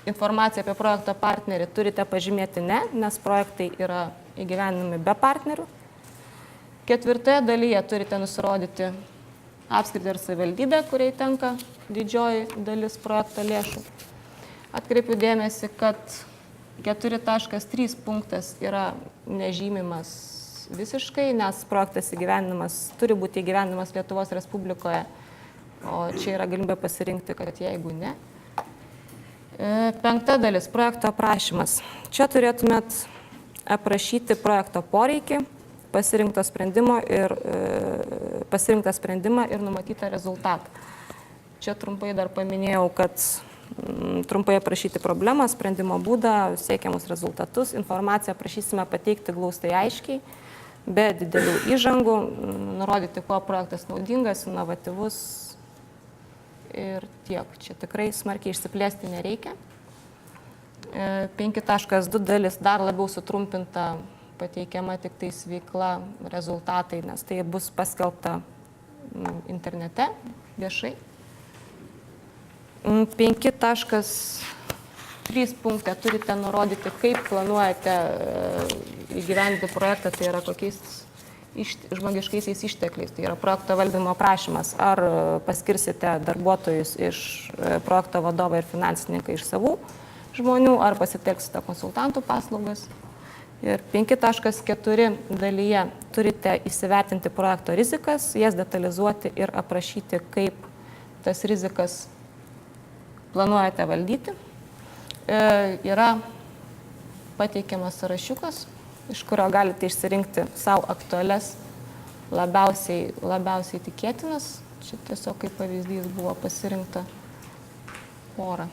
D: informaciją apie projekto partnerį turite pažymėti ne, nes projektai yra įgyvendinami be partnerių. Ketvirtoje dalyje turite nusirodyti apskritį ir savivaldybę, kuriai tenka didžioji dalis projekto lėšų. Atkreipiu dėmesį, kad 4.3 punktas yra nežymimas visiškai, nes projektas turi būti įgyvendinamas Lietuvos Respublikoje, o čia yra galimybė pasirinkti, kad jeigu ne. 5 dalis, projekto aprašymas. Čia turėtumėt aprašyti projekto poreikį, pasirinktą sprendimą ir numatytą rezultatą. Čia trumpai dar paminėjau, kad trumpai aprašyti problemą, sprendimo būdą, siekiamus rezultatus. Informaciją prašysime pateikti glaustai aiškiai, be didelių įžangų, nurodyti, kuo projektas naudingas, inovatyvus ir tiek. Čia tikrai smarkiai išsiplėsti nereikia. 5.2 dalis dar labiau sutrumpinta, pateikiama tik tais veikla, rezultatai, nes tai bus paskelbta internete viešai. 5.3 punkte turite nurodyti, kaip planuojate įgyvendinti projektą, tai yra kokiais žmogiškaisiais ištekliais, tai yra projekto valdymo aprašymas, ar paskirsite darbuotojus iš projekto vadovą ir finansininką iš savų žmonių, ar pasitelksite konsultantų paslaugas. Ir 5.4 dalyje turite įsivertinti projekto rizikas, jas detalizuoti ir aprašyti, kaip tas rizikas planuojate valdyti. Yra pateikiamas sąrašiukas, iš kurio galite išsirinkti savo aktualias labiausiai tikėtinas. Čia tiesiog kaip pavyzdys buvo pasirinkta pora.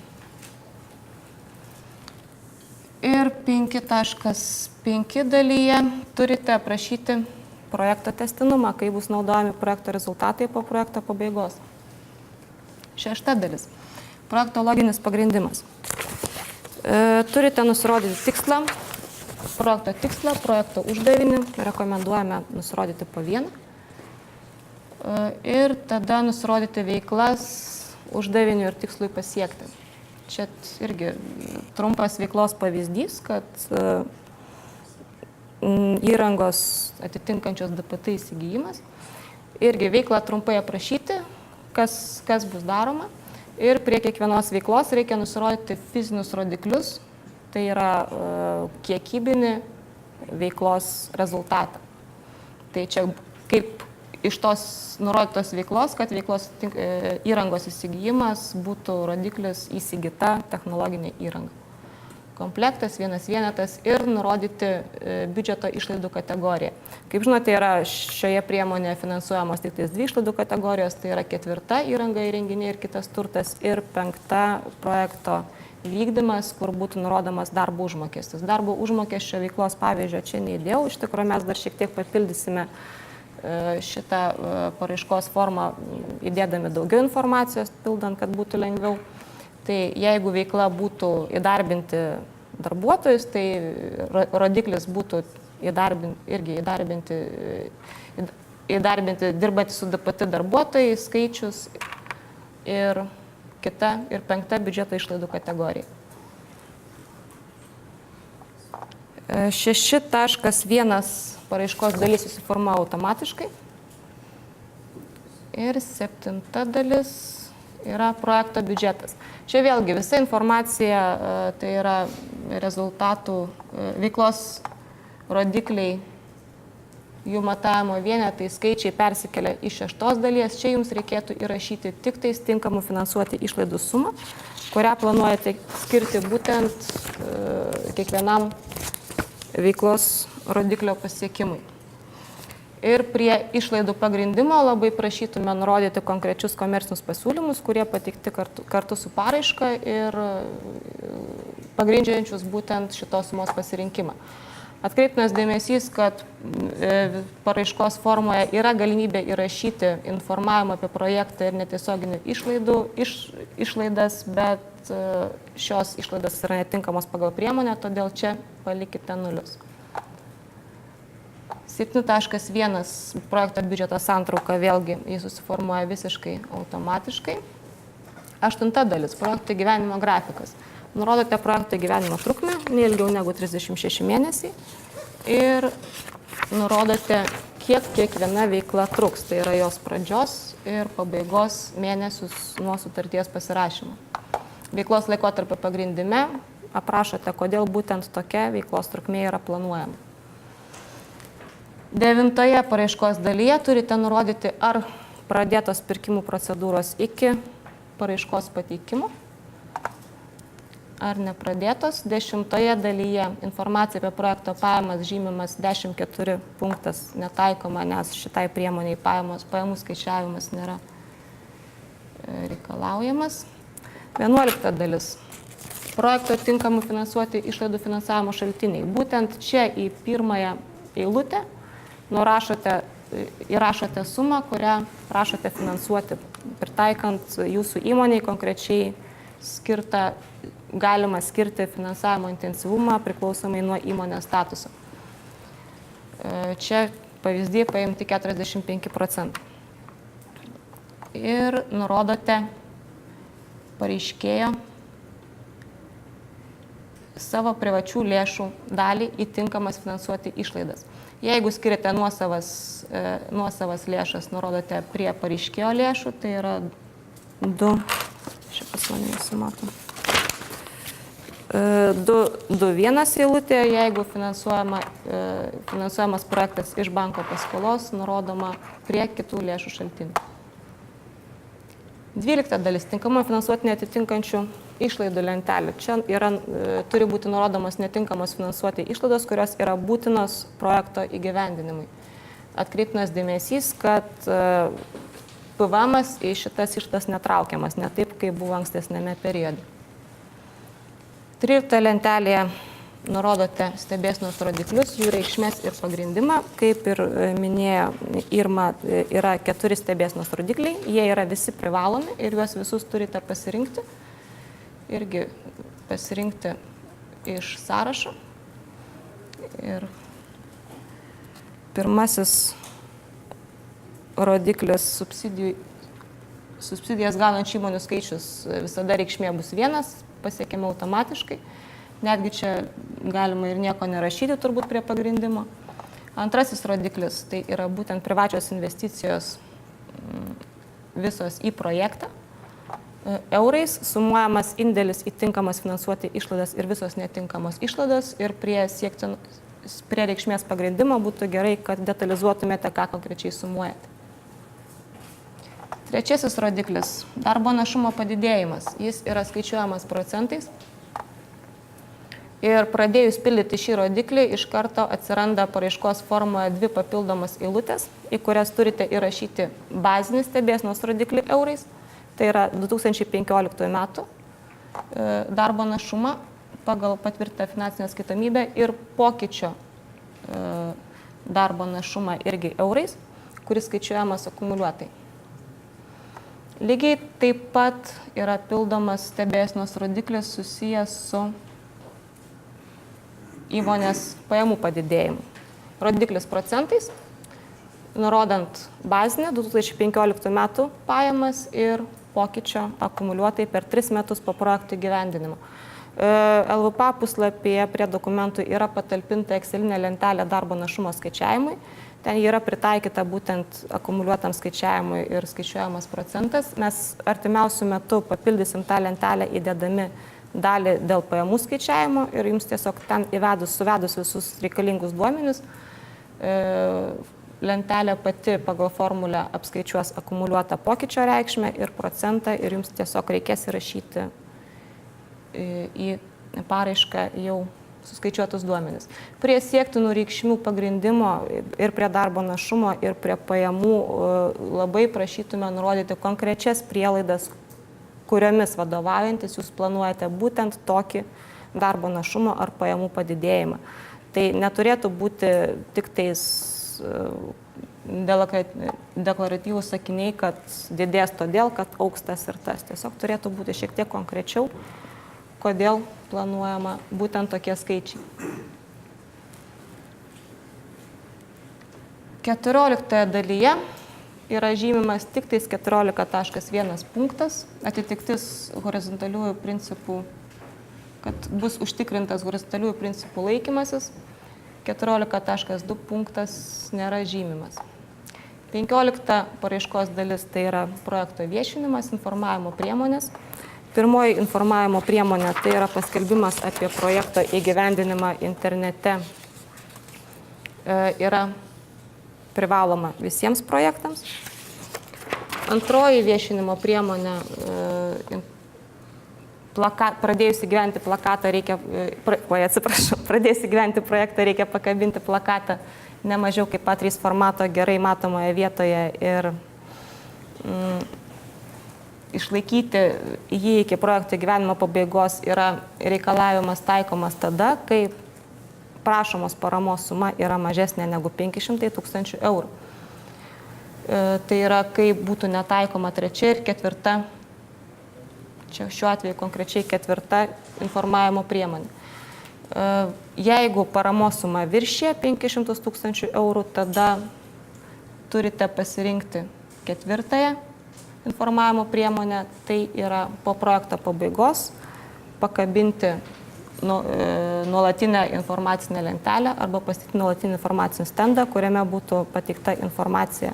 D: Ir 5.5 dalyje turite aprašyti projekto testinumą, kai bus naudojami projekto rezultatai po projekto pabaigos. 6 dalis. Projekto loginis pagrindimas. Turite nusirodyti tikslą, projekto uždavinį, rekomenduojame nusirodyti po vieną. Ir tada nusirodyti veiklas uždavinių ir tikslui pasiekti. Čia irgi trumpas veiklos pavyzdys, kad įrangos atitinkančios DPT įsigijimas. Irgi veiklą trumpai aprašyti, kas bus daroma. Ir prie kiekvienos veiklos reikia nusirodyti fizinius rodiklius, tai yra kiekybinį veiklos rezultatą. Tai čia kaip iš tos nurodytos veiklos, kad veiklos įrangos įsigijimas būtų rodiklis įsigyta technologinė įranga. Komplektas, vienas vienetas ir nurodyti biudžeto išlaidų kategoriją. Kaip žinote, yra šioje priemonėje finansuojamos tik 2 išlaidų kategorijos, tai yra 4 įranga, įrenginiai ir kitas turtas ir 5 projekto vykdymas, kur būtų nurodomas darbo užmokestis. Darbo užmokesčio veiklos pavyzdžio čia neįdėjau, iš tikrųjų mes dar šiek tiek papildysime šitą paraiškos formą įdėdami daugiau informacijos, pildant, kad būtų lengviau. Tai jeigu veikla būtų įdarbinti darbuotojus, tai rodiklis būtų įdarbinti dirbantys su DPT darbuotojai skaičius ir 5 biudžeto išlaidų kategorija. 6.1 paraiškos dalis susiformuoja automatiškai. Ir 7 dalis yra projekto biudžetas. Čia vėlgi visa informacija, tai yra rezultatų, veiklos rodikliai, jų matavimo vienetai, skaičiai persikelia iš 6 dalies. Čia jums reikėtų įrašyti tik tais tinkamų finansuoti išlaidų sumą, kurią planuojate skirti būtent kiekvienam veiklos rodiklio pasiekimui. Ir prie išlaidų pagrindimo labai prašytume nurodyti konkrečius komercinius pasiūlymus, kurie pateikti kartu su paraiška ir pagrindžiančius būtent šitos sumos pasirinkimą. Atkreiptinas dėmesys, kad paraiškos formoje yra galimybė įrašyti informavimą apie projektą ir netiesioginių išlaidas, bet šios išlaidas yra netinkamos pagal priemonę, todėl čia palikite nulius. 7.1 projekto biudžeto santrauka, vėlgi jis susiformuoja visiškai automatiškai. 8 dalis, projekto gyvenimo grafikas. Nurodote projekto gyvenimo trukmę, neilgiau negu 36 mėnesiai ir nurodote, kiek kiekviena veikla truks, tai yra jos pradžios ir pabaigos mėnesius nuo sutarties pasirašymo. Veiklos laikotarpio pagrindime aprašote, kodėl būtent tokia veiklos trukmė yra planuojama. 9 paraiškos dalyje turite nurodyti, ar pradėtos pirkimų procedūros iki paraiškos pateikimo, ar nepradėtos. 10 dalyje informacija apie projekto pajamas žymimas 10.4 punktas netaikoma, nes šitai priemoniai pajamų skaičiavimas nėra reikalaujamas. 11 dalis. Projekto tinkamų finansuoti išlaidų finansavimo šaltiniai. Būtent čia į pirmąją eilutę įrašote sumą, kurią prašote finansuoti, pritaikant jūsų įmoniai konkrečiai galima skirti finansavimo intensyvumą priklausomai nuo įmonės statuso. Čia pavyzdį paimti 45%. Ir nurodote pareiškėjo savo privačių lėšų dalį įtinkamas finansuoti išlaidas. Jeigu skiriate nuosavas lėšas, nurodote prie pareiškėjo lėšų, tai yra 2.1 eilutė, jeigu finansuojamas projektas iš banko paskolos, nurodoma prie kitų lėšų šaltinių. 12 dalis, tinkamo finansuoti netitinkančių išlaidų lentelė. Čia turi būti nurodomos netinkamos finansuoti išlaidos, kurios yra būtinos projekto įgyvendinimui. atkreiptinas dėmesys, kad PVM į šitas išlaidas netraukiamas, ne taip, kaip buvo ankstesnėme periode. 13 lentelėje nurodote stebėsenos rodiklius, jų reikšmės ir pagrindimą. Kaip ir minėjo Irma, yra 4 stebėsenos rodikliai, jie yra visi privalomi ir juos visus turite pasirinkti. Irgi pasirinkti iš sąrašo. Ir pirmasis rodiklis subsidijas gaunančių įmonių skaičius visada reikšmė bus 1, pasiekiama automatiškai. Netgi čia galima ir nieko nerašyti turbūt prie pagrindimo. Antrasis rodiklis tai yra būtent privačios investicijos visos į projektą. Eurais sumuojamas indėlis į tinkamas finansuoti išlaidas ir visos netinkamos išlaidas. Ir prie reikšmės pagrindimo būtų gerai, kad detalizuotumėte, ką konkrečiai sumuojate. Trečiasis rodiklis – darbo našumo padidėjimas. Jis yra skaičiuojamas procentais. Ir pradėjus pildyti šį rodiklį, iš karto atsiranda paraiškos formoje 2 papildomas eilutės, į kurias turite įrašyti bazinį stebėsenos rodiklį eurais. Tai yra 2015 metų darbo našumą pagal patvirtintą finansinę atskaitomybę ir pokyčio darbo našumą irgi eurais, kuris skaičiuojamas akumuliuotai. Lygiai taip pat yra pildomas stebėsenos rodiklis susijęs su įmonės pajamų padidėjimu. Rodiklis procentais, nurodant bazinę 2015 metų pajamas ir pokyčio akumuliuotai per 3 metus po projektų įgyvendinimo. LVP puslapyje prie dokumentų yra patalpinta Excelinė lentelė darbo našumo skaičiavimui. Ten yra pritaikyta būtent akumuliuotam skaičiavimui ir skaičiuojamas procentas. Mes artimiausių metų papildysim tą lentelę įdedami dalį dėl pajamų skaičiavimo ir jums tiesiog ten suvedus visus reikalingus duomenis, lentelė pati pagal formulę apskaičiuos akumuliuotą pokyčio reikšmę ir procentą ir jums tiesiog reikės įrašyti į paraišką jau suskaičiuotus duomenis. Prie siektinų reikšmių pagrindimo ir prie darbo našumo ir prie pajamų labai prašytume nurodyti konkrečias prielaidas, kuriomis vadovaujantis jūs planuojate būtent tokį darbo našumo ar pajamų padidėjimą. Tai neturėtų būti tik tais deklaratyvūs sakiniai, kad didės todėl, kad augs tas ir tas. Tiesiog turėtų būti šiek tiek konkrečiau, kodėl planuojama būtent tokie skaičiai. 14 dalyje yra žymimas tik tais 14.1 punktas, atitiktis horizontaliųjų principų, kad bus užtikrintas horizontaliųjų principų laikymasis. 14.2 punktas nėra žymimas. 15 paraiškos dalis tai yra projekto viešinimas, informavimo priemonės. Pirmoji informavimo priemonė tai yra paskelbimas apie projekto įgyvendinimą internete. Yra privaloma visiems projektams. Antroji viešinimo priemonė, pradėjus įgyventi projektą reikia pakabinti plakatą ne mažiau kaip A3 formato gerai matomoje vietoje ir išlaikyti jį iki projekto gyvenimo pabaigos yra reikalavimas taikomas tada, kai prašomos paramos suma yra mažesnė negu 500 000 eurų. Tai yra, kai būtų netaikoma 3 ir 4, čia šiuo atveju konkrečiai 4 informavimo priemonė. Jeigu paramos suma viršė 500 000 eurų, tada turite pasirinkti 4 informavimo priemonę, tai yra po projekto pabaigos pakabinti nuolatinę informacinę lentelę arba pastatyti nuolatinį informacinį stendą, kuriame būtų pateikta informacija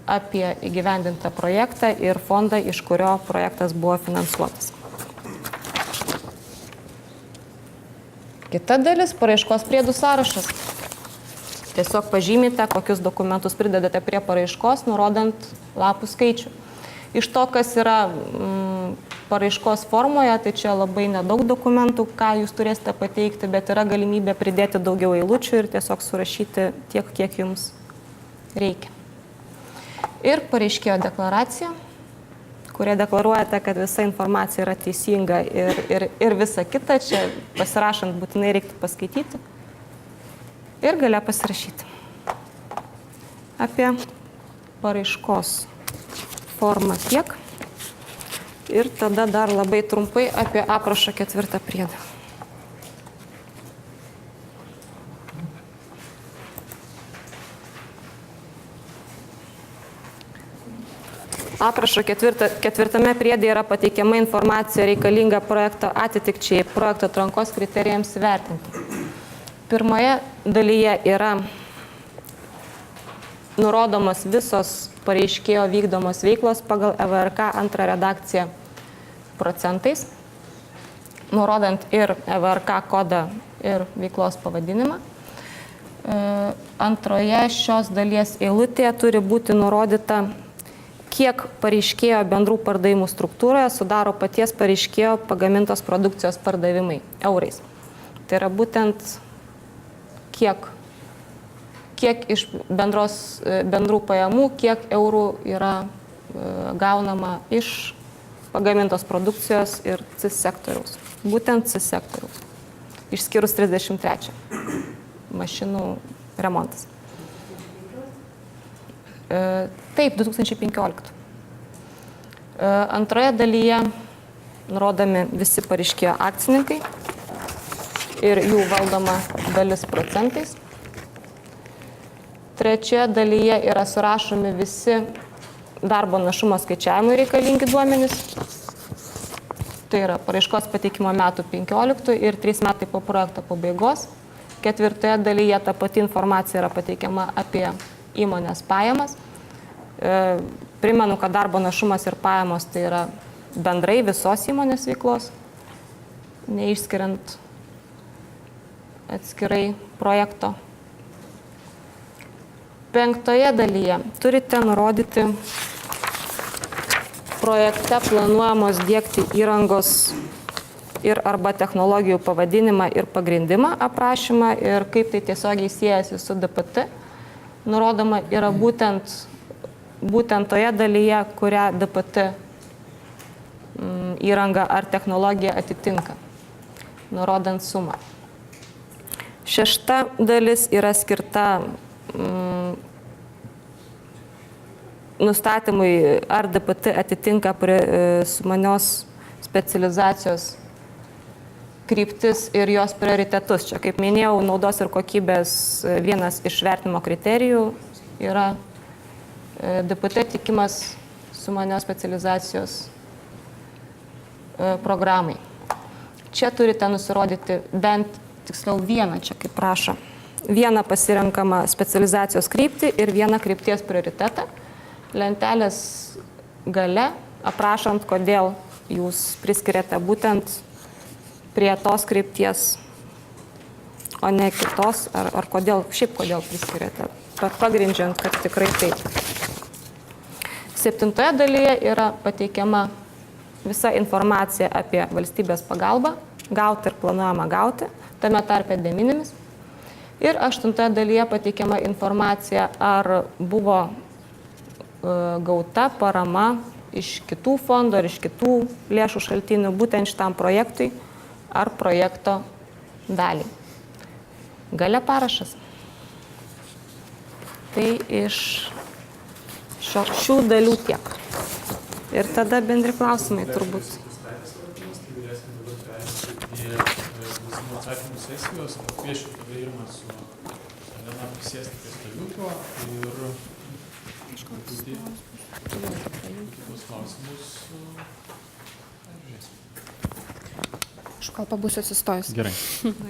D: apie įgyvendintą projektą ir fondą, iš kurio projektas buvo finansuotas. Kita dalis – paraiškos priedų sąrašas. Tiesiog pažymite, kokius dokumentus pridedate prie paraiškos, nurodant lapų skaičių. Iš to, kas yra paraiškos formoje, tai čia labai nedaug dokumentų, ką jūs turėsite pateikti, bet yra galimybė pridėti daugiau eilučių ir tiesiog surašyti tiek, kiek jums reikia. Ir pareiškėjo deklaracija, kurie deklaruojate, kad visa informacija yra teisinga ir visa kita, čia pasirašant būtinai reiktų paskaityti ir gale pasirašyti apie paraiškos formą tiek ir tada dar labai trumpai apie aprašo 4 priedą. Aprašo 4 priede yra pateikiama informacija reikalinga projekto atitikčiai, projekto atrankos kriterijams vertinti. Pirmoje dalyje yra nurodomos visos pareiškėjo vykdomos veiklos pagal EVRK 2 redakciją procentais, nurodant ir EVRK kodą ir veiklos pavadinimą. Antroje šios dalies eilutėje turi būti nurodyta, kiek pareiškėjo bendrų pardavimų struktūroje sudaro paties pareiškėjo pagamintos produkcijos pardavimai eurais. Tai yra būtent kiek iš bendrų pajamų, kiek eurų yra gaunama iš pagamintos produkcijos ir CIS sektoriaus. Būtent CIS sektoriaus. Išskyrus 33 mašinų remontas. Taip, 2015. Antroje dalyje nurodomi visi pareiškėjo akcininkai ir jų valdoma dalis procentais. Trečioje dalyje yra surašomi visi darbo našumo skaičiavimui reikalingi duomenys. Tai yra paraiškos pateikimo metų 15 ir 3 metai po projekto pabaigos. Ketvirtoje dalyje ta pati informacija yra pateikiama apie įmonės pajamas. Primenu, kad darbo našumas ir pajamos tai yra bendrai visos įmonės veiklos, neišskiriant atskirai projekto. Penktoje dalyje turite nurodyti projekte planuojamos diegti įrangos ir arba technologijų pavadinimą ir pagrindimą, aprašymą ir kaip tai tiesiogiai siejasi su DPT. Nurodoma yra būtent toje dalyje, kurią DPT įranga ar technologija atitinka, nurodant sumą. Šešta dalis yra skirta nustatymui, ar DPT atitinka sumanios specializacijos kryptis ir jos prioritetus. Čia, kaip minėjau, naudos ir kokybės vienas iš vertinimo kriterijų yra DPT tikimas sumanios specializacijos programai. Čia turite nusirodyti bent, tiksliau vieną, čia kaip prašo, vieną pasirenkamą specializacijos kryptį ir vieną krypties prioritetą. Lentelės gale, aprašant, kodėl jūs priskiriate būtent prie tos krypties, o ne kitos, ar kodėl priskiriate, pagrindžiant, kad tikrai taip. 7 dalyje yra pateikiama visa informacija apie valstybės pagalbą, gauti ir planuojama gauti, tame tarpe de minimis. Ir 8 dalyje pateikiama informacija, ar buvo gauta parama iš kitų fondų ar iš kitų lėšų šaltinių būtent šitam projektui ar projekto dalį. Gale parašas. Tai iš šių dalių tiek. Ir tada bendri klausimai turbūt.
C: Atsakymų sesijos, pakviešiu tada Irmą su Elena prisėsti prie staliuko ir truputį kitus klausimus.
A: Aš gal pabūsiu atsistojus.
C: Gerai,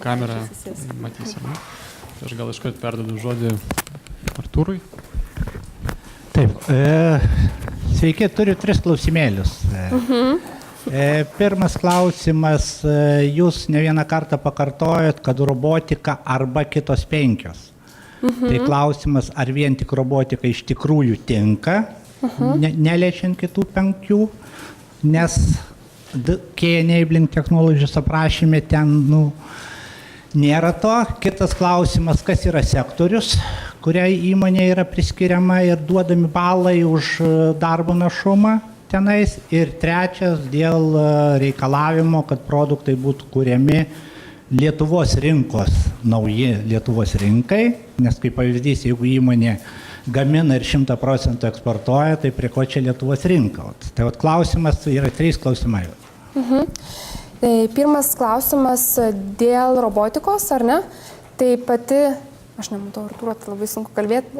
C: kamerą matysim. Aš gal iškart perdodu žodį Artūrui.
E: Taip, sveiki, turiu 3 klausimėlius. Pirmas klausimas, jūs ne vieną kartą pakartojot, kad robotika arba kitos 5. Tai klausimas, ar vien tik robotika iš tikrųjų tinka, neliečiant kitų 5, nes Key Enabling Technologies aprašyme ten nėra to. Kitas klausimas, kas yra sektorius, kuriai įmonė yra priskiriama ir duodami balai už darbo našumą tenais. Ir trečias dėl reikalavimo, kad produktai būtų kuriami Lietuvos rinkos, nauji Lietuvos rinkai, nes kaip pavyzdys, jeigu įmonė gamina ir 100% eksportuoja, tai prie ko čia Lietuvos rinka? Tai klausimas, yra 3 klausimai.
A: Pirmas klausimas dėl robotikos, ar ne? Tai pati, aš nematau, Artūro, tai labai sunku kalbėti.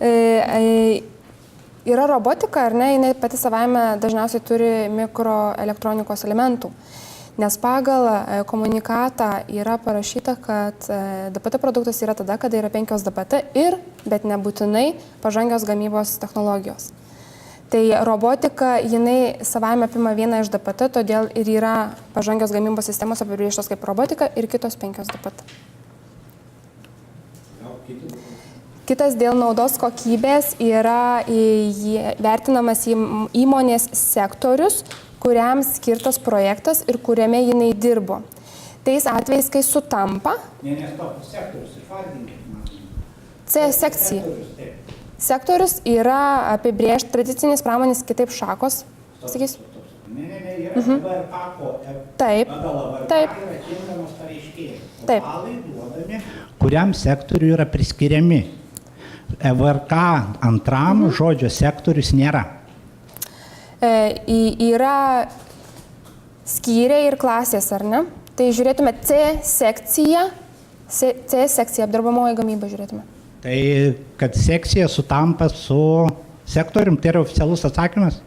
A: Yra robotika, ar ne, jinai pati savaime dažniausiai turi mikroelektronikos elementų. Nes pagal komunikatą yra parašyta, kad DPT produktas yra tada, kada yra 5 DPT bet nebūtinai pažangios gamybos technologijos. Tai robotika, jinai savaime apima vieną iš DPT, todėl ir yra pažangios gamybos sistemos apibrėžtos kaip robotika ir kitos 5 DPT. Kitas dėl naudos kokybės yra vertinamas įmonės sektorius, kuriam skirtas projektas ir kuriame jinai dirbo. Tais atvejais, kai sutampa.
E: Sektorius, išvardinkit.
A: C sekcija. Sektorius yra apibrėžtas tradicinės pramonės kitaip šakos. Sakys.
E: Yra VRK.
A: Taip. Taip. Taip.
E: Kuriam sektoriui yra priskiriami. VRK antram žodžio sektorius nėra.
A: Yra skyriai ir klasės, ar ne? Tai žiūrėtume C sekciją, apdirbamoji gamyba žiūrėtume.
E: Tai kad sekcija sutampa su sektorium, tai yra oficialus atsakymas?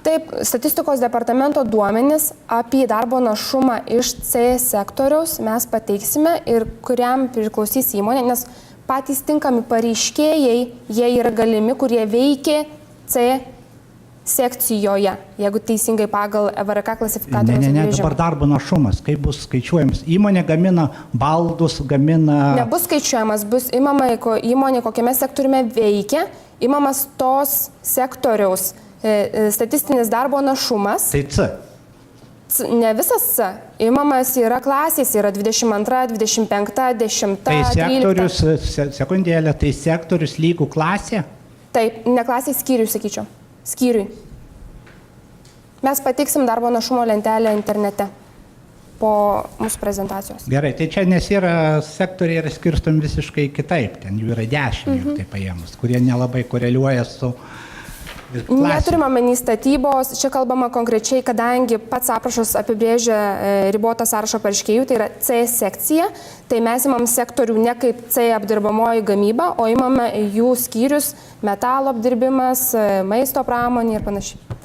A: Taip, statistikos departamento duomenys apie darbo našumą iš C sektoriaus mes pateiksime ir kuriam priklausys įmonė, nes patys tinkami pareiškėjai, jie yra galimi, kurie veikia C sekcijoje, jeigu teisingai pagal VRK klasifikatoriaus apibrėžimą.
E: Ne, dabar darbo našumas, kaip bus skaičiuojamas? Įmonė gamina baldus, gamina...
A: Nebus skaičiuojamas, bus imama įmonė, kokiame sektoriume veikia, imamas tos sektoriaus statistinis darbo našumas.
E: Tai C.
A: Ne visas C. Imamas yra klasės, yra 22, 25, 10, 13.
E: Tai sektorius, sekundėlė, tai sektorius lygų klasė?
A: Taip, ne klasė, skyriui, sakyčiau. Skyriui. Mes pateiksim darbo našumo lentelę internete po mūsų prezentacijos.
E: Gerai, tai čia nes yra sektoriai yra skirstomi visiškai kitaip, ten jų yra 10, tai paėmus, kurie nelabai koreliuoja su...
A: Neturime omeny statybos, čia kalbama konkrečiai, kadangi pats aprašas apibrėžia ribotą sąrašą pareiškėjų, tai yra C sekcija, tai mes imam sektorių ne kaip C apdirbamoji gamyba, o imame jų skyrius metalo apdirbimas, maisto pramonė ir panašiai.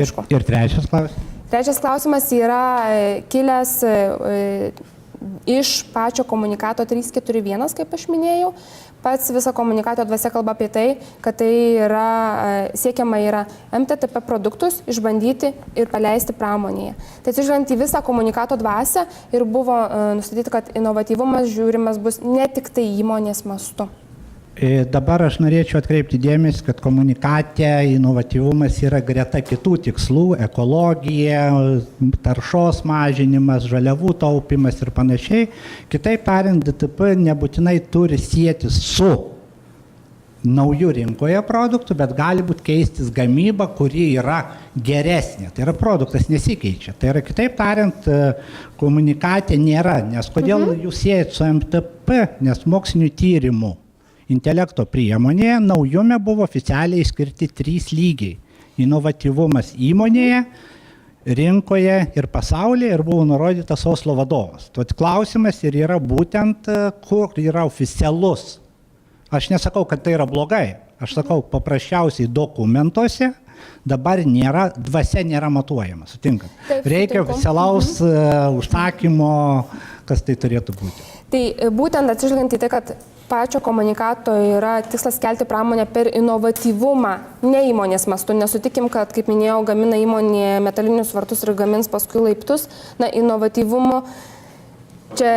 A: Aišku.
E: Ir trečias klausimas?
A: Trečias klausimas yra kilęs iš pačio komunikato 341, kaip aš minėjau. Pats visą komunikato dvasia kalba apie tai, kad tai yra, siekiama yra MTTP produktus išbandyti ir paleisti pramonėje. Tai atsižvelgiant į visą komunikato dvasią ir buvo nustatyti, kad inovatyvumas žiūrimas bus ne tik tai įmonės mastu.
E: Dabar aš norėčiau atkreipti dėmesį, kad komunikate inovatyvumas yra greta kitų tikslų - ekologija, taršos mažinimas, žaliavų taupimas ir panašiai. Kitaip tariant, DTP nebūtinai turi sieti su naujų rinkoje produktų, bet gali būti keistis gamyba, kuri yra geresnė. Tai yra produktas nesikeičia. Tai yra kitaip tariant, komunikate nėra. Nes kodėl jūs siejat su MTP, nes mokslinių tyrimų intelekto priemonėje naujume buvo oficialiai skirti 3 lygiai. Inovatyvumas įmonėje, rinkoje ir pasaulyje ir buvo nurodytas Oslo vadovas. Tuot klausimas ir yra būtent, kur yra oficialus. Aš nesakau, kad tai yra blogai. Aš sakau, paprasčiausiai dokumentuose dabar nėra, dvasia nėra matuojama. Sutinkat? Reikia oficialaus užsakymo, kas tai turėtų būti.
A: Tai būtent atsižvelgiant į tai, kad pačio komunikato yra tikslas kelti pramonę per inovatyvumą, ne įmonės mastu. Nesutikim, kad, kaip minėjau, gamina įmonė metalinius vartus ir gamins paskui laiptus. Na, inovatyvumo čia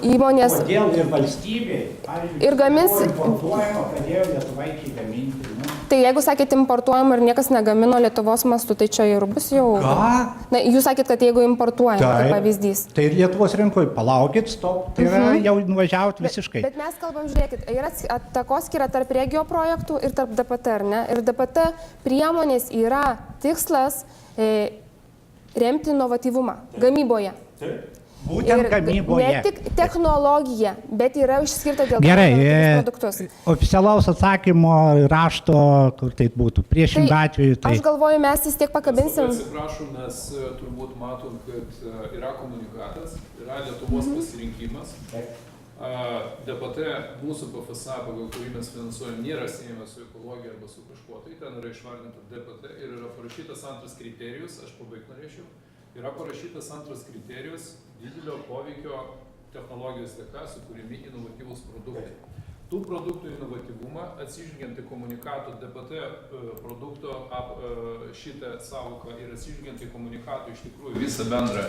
A: įmonės...
E: Kodėl ir valstybė, pavyzdžiui,
A: ir gamins...
E: importuojama, pradėjo lietuvaičiai gaminti.
A: Tai jeigu sakėt importuojam ir niekas negamino Lietuvos mastu, tai čia ir bus jau... Na, jūs sakėt, kad jeigu importuojam, tai pavyzdys.
E: Tai Lietuvos rinkoje palaukit, stop, tai yra jau nuvažiavot visiškai.
A: Bet mes kalbam, žiūrėkit, yra takoskira tarp regio projektų ir tarp DPT, ar ne? Ir DPT priemonės yra tikslas remti inovatyvumą gamyboje.
E: Būtent gamyboje.
A: Ne tik technologija, bet yra išskirta dėl produktus.
E: Oficialaus atsakymo rašto, kur tai būtų, priešingų atveju. Tai...
A: Aš galvoju, mes vis tiek pakabinsim.
F: Atsiprašau, nes turbūt matom, kad yra komunikatas, yra Lietuvos pasirinkimas. DPT, mūsų PFSA, pagal kurį mes finansuojam, nėra siejamas su ekologija arba su kažkuo. Tai ten yra išvardinta DPT ir yra parašytas antras kriterijus, aš pabaigti norėčiau. Yra parašytas antras kriterijus didelio poveikio technologijos dėka sukūrimi inovatyvūs produktai. Tų produktų inovatyvumą, atsižvelgiant į komunikato DPT produkto šitą savoką ir atsižvelgiant į komunikato iš tikrųjų visą bendrą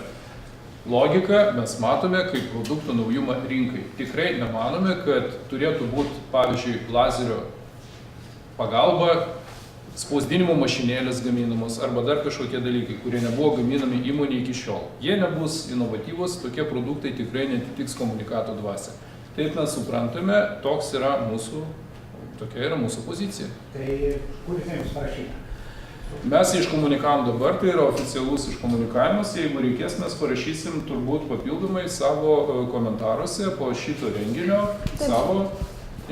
F: logiką, mes matome kaip produkto naujumą rinkai. Tikrai nemanome, kad turėtų būti, pavyzdžiui, lazerio pagalba, spausdinimo mašinėlės gaminamos arba dar kažkokie dalykai, kurie nebuvo gaminami įmonė iki šiol. Jie nebus inovatyvus, tokie produktai tikrai netitiks komunikato dvasia. Taip mes suprantame, tokia yra mūsų pozicija.
E: Tai kur jums parašyta?
F: Mes iškomunikavom dabar, tai yra oficialus iškomunikavimas, jeigu reikės, mes parašysim turbūt papildomai savo komentaruose po šito renginio savo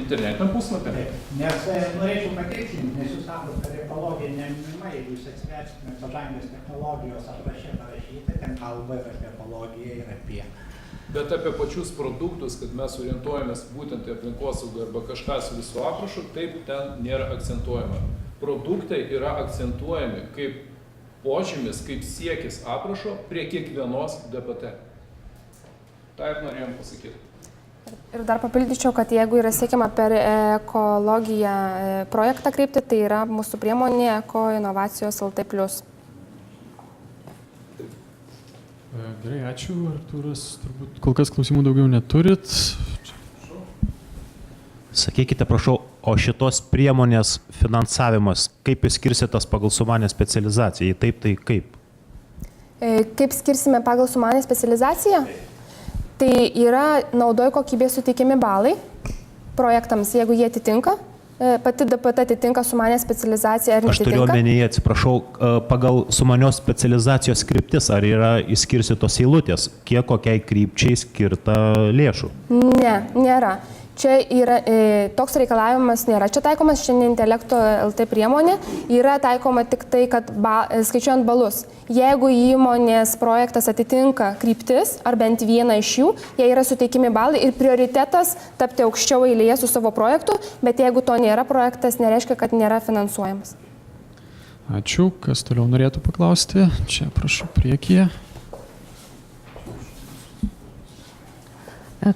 F: internetiniam puslapį.
E: Nes norėčiau patikslinti, nes jūs sakote, kad ekologija neminima, jeigu jūs atsiversime pažangės technologijos apraše parašyti, ten kalba ir apie ekologiją ir apie...
F: Bet apie pačius produktus, kad mes orientuojamės būtent į aplinkosaugą arba kažką su visų aprašu, taip ten nėra akcentuojama. Produktai yra akcentuojami kaip požymis, kaip siekis aprašo prie kiekvienos DPT. Tai ir norėjom pasakyti.
A: Ir dar papildyčiau, kad jeigu yra siekiama per ekologiją projektą kreipti, tai yra mūsų priemonė Eko inovacijos LT+.
C: Gerai, ačiū. Artūras, turbūt kol kas klausimų daugiau neturit.
G: Sakykite, prašau, o šitos priemonės finansavimas, kaip jūs skirsitas pagal sumanę specializaciją? Jei taip, tai kaip?
A: Kaip skirsime pagal sumanę specializaciją? Tai yra naudojo kokybės suteikiami balai projektams, jeigu jie atitinka, pati DPT atitinka sumanę specializaciją ar netitinka.
G: Aš turiu omenyje, atsiprašau, pagal sumanios specializacijos kryptis, ar yra išskirstytos eilutės, kiek kokiai krypčiai skirta lėšų?
A: Ne, nėra. Čia yra, toks reikalavimas nėra. Čia taikomas šiandien intelekto LT priemonė, yra taikoma tik tai, kad skaičiuojant balus. Jeigu įmonės projektas atitinka kryptis, ar bent vieną iš jų, jie yra suteikimi balai ir prioritetas tapti aukščiau eilėje su savo projektu, bet jeigu to nėra, projektas nereiškia, kad nėra finansuojamas.
C: Ačiū. Kas toliau norėtų paklausti? Čia, prašau, priekyje.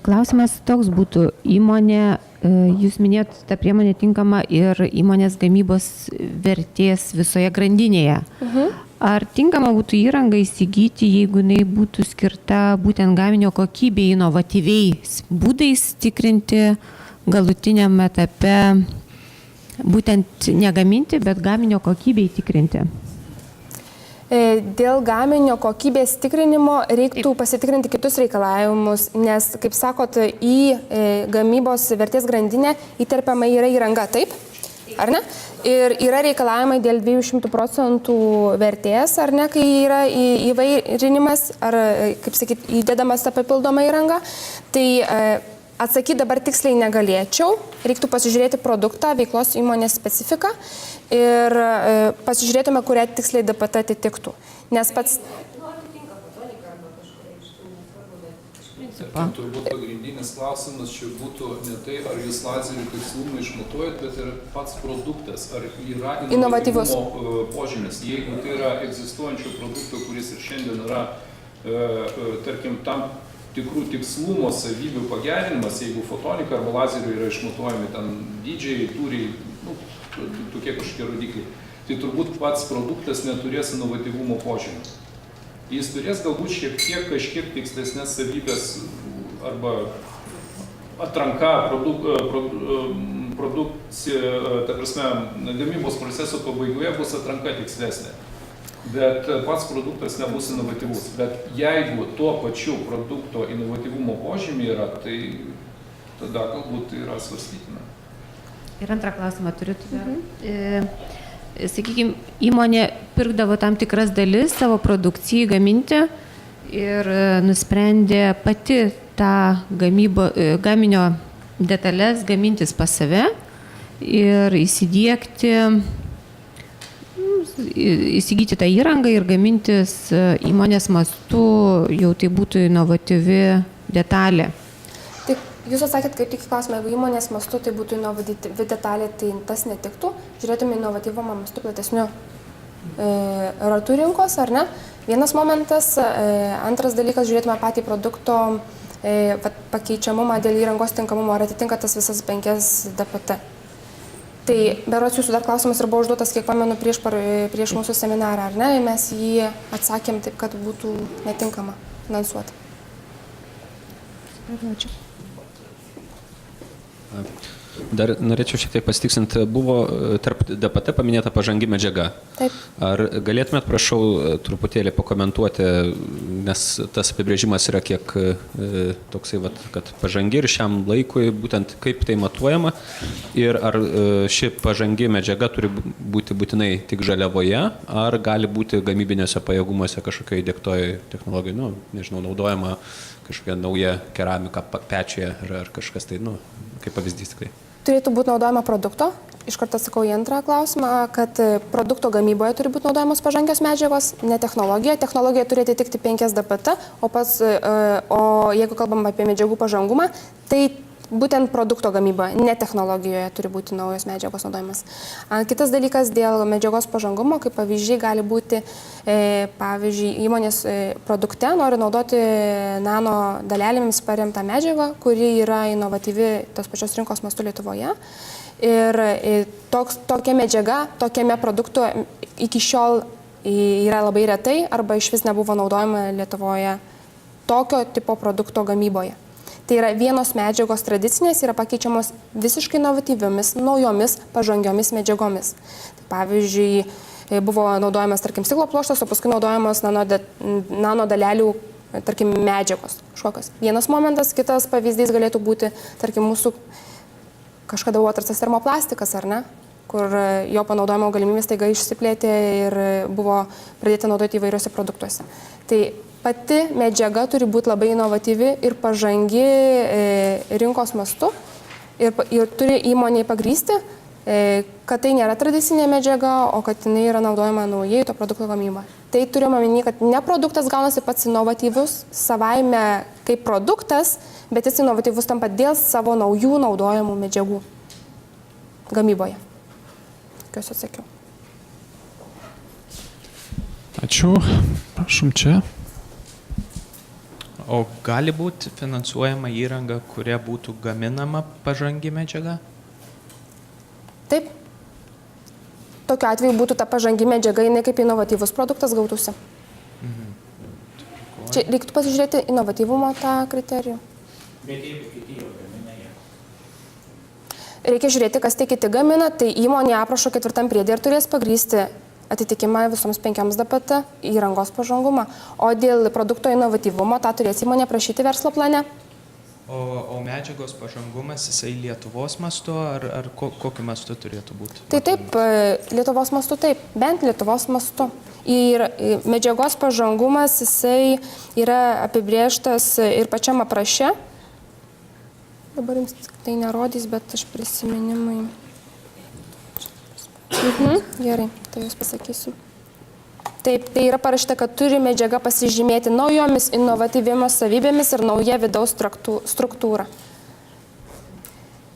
H: Klausimas toks būtų, įmonė, jūs minėt, ta priemonė tinkama ir įmonės gamybos vertės visoje grandinėje. Ar tinkama būtų įranga įsigyti, jeigu jinai būtų skirta būtent gaminio kokybei, inovatyviais būdais tikrinti galutiniam etape, būtent negaminti, bet gaminio kokybei tikrinti?
A: Dėl gaminio kokybės tikrinimo reiktų pasitikrinti kitus reikalavimus, nes, kaip sakot, į gamybos vertės grandinę įterpiama yra įranga, taip? Ar ne? Ir yra reikalavimai dėl 200% vertės, ar ne, kai yra įvairinimas, ar, kaip sakyt, įdedamas ta papildoma įranga. Tai atsakyti dabar tiksliai negalėčiau, reiktų pasižiūrėti produktą, veiklos įmonės specifiką ir pasižiūrėtume, kurią tiksliai DPT atitiktų. Nes pats...
F: Turbūt pagrindinis klausimas čia būtų ne tai, ar jūs lazerių tikslumą išmatuojat, bet ir pats produktas, ar yra inovatyvumo požymis. Jeigu tai yra egzistuojančių produktų, kuris ir šiandien yra, tarkim, tam tikrų tikslumo savybių pagerinimas, jeigu fotonika arba lazerių yra išmatuojami ten dydžiai, tūriai, tokie kažkokie rodikliai, tai turbūt pats produktas neturės inovatyvumo požymį. Jis turės galbūt kažkiek tikslesnės savybės arba atranka produkcija, ta prasme, gamybos proceso pabaigoje bus atranka tikslesnė. Bet pats produktas nebus inovatyvus. Bet jeigu tuo pačiu produkto inovatyvumo požymį yra, tai tada galbūt tai yra svarstytina.
H: Ir antrą klausimą turiu. Sakykime, įmonė pirkdavo tam tikras dalis savo produkcijai gaminti ir nusprendė pati tą gaminio detalės gamintis pas save ir įsigyti tą įrangą ir gamintis įmonės mastu, jau tai būtų inovatyvi detalė.
A: Tai jūs atsakėt kaip tik į klausimą, jeigu įmonės mastu tai būtų inovatyvi detalė, tai tas netiktų. Žiūrėtume inovatyvumą mastu platesniu ratų rinkos, ar ne? Vienas momentas. Antras dalykas, žiūrėtume patį produkto pakeičiamumą dėl įrangos tinkamumo, ar atitinka tas visas 5 DPT. Tai berods jūsų dar klausimas ir buvo užduotas, kiek pamenu, prieš mūsų seminarą, ar ne? Mes jį atsakėm taip, kad būtų netinkama finansuoti. Ačiū.
I: Dar norėčiau šiek tiek pasitikslinti, buvo tarp DPT paminėta pažangi medžiaga.
A: Taip.
I: Ar galėtumėt, prašau, truputėlį pakomentuoti, nes tas apibrėžimas yra kiek toksai, kad pažangi ir šiam laikui, būtent kaip tai matuojama ir ar ši pažangi medžiaga turi būti būtinai tik žaliavoje, ar gali būti gamybinėse pajėgumuose kažkokia įdiegtoji technologija, nežinau, naudojama kažkokia nauja keramika pečiuje ar kažkas tai, kaip pavyzdys tikrai.
A: Turėtų būti naudojama produkto. Iš karto atsakau į antrą klausimą, kad produkto gamyboje turi būti naudojamos pažangios medžiagos, ne technologija. Technologija turi atitikti 5 DPT, o jeigu kalbam apie medžiagų pažangumą, tai būtent produkto gamyboje, ne technologijoje turi būti naujos medžiagos naudojimas. Kitas dalykas dėl medžiagos pažangumo, kaip pavyzdžiai gali būti, pavyzdžiui, įmonės produkte nori naudoti nano dalelėmis paremtą medžiagą, kuri yra inovatyvi tos pačios rinkos mastu Lietuvoje. Ir tokia medžiaga, tokiame produktu iki šiol yra labai retai arba iš vis nebuvo naudojama Lietuvoje tokio tipo produkto gamyboje. Tai yra vienos medžiagos tradicinės yra pakeičiamos visiškai inovatyviomis, naujomis, pažangiomis medžiagomis. Tai pavyzdžiui, buvo naudojamas, tarkim, stiklo pluoštas, o paskui naudojamas nano dalelių, tarkim, medžiagos kažkokios. Vienas momentas, kitas pavyzdys galėtų būti, tarkim, mūsų kažkada buvo atrastas termoplastikas, ar ne? Kur jo panaudojimo galimybės taiga išsiplėtė ir buvo pradėti naudoti įvairiuose produktuose. Tai pati medžiaga turi būti labai inovatyvi ir pažangi rinkos mastu ir turi įmonėje pagrysti, kad tai nėra tradicinė medžiaga, o kad jinai yra naudojama naujai to produkto gamyba. Tai turime omeny, kad ne produktas gaunasi pats inovatyvus savaime kaip produktas, bet jis inovatyvus tampa dėl savo naujų naudojamų medžiagų gamyboje. Tikiuosi atsakiau.
C: Ačiū. Prašom čia.
J: O gali būti finansuojama įranga, kuria būtų gaminama pažangi medžiaga?
A: Taip. Tokiu atveju būtų ta pažangi medžiaga, jinai kaip inovatyvus produktas gautųsi. Čia reiktų pasižiūrėti inovatyvumo tą kriterijų.
E: Bet jeigu kiti jau gamina ją.
A: Reikia žiūrėti, kas tie kiti gamina, tai įmonė aprašo 4 priede ir turės pagrysti atitikimą visoms 5 DPT įrangos pažangumą. O dėl produkto inovatyvumo tą turės įmonė prašyti verslo plane.
J: O medžiagos pažangumas, jisai Lietuvos mastu ar kokiu mastu turėtų būti?
A: Tai taip, Lietuvos mastu taip, bent Lietuvos mastu. Ir medžiagos pažangumas, jisai yra apibrėžtas ir pačiam apraše. Dabar jums tai nerodys, bet aš prisiminimai. Gerai, tai jūs pasakysiu. Taip, tai yra parašyta, kad turi medžiaga pasižymėti naujomis inovatyviomis savybėmis ir nauja vidaus struktūra.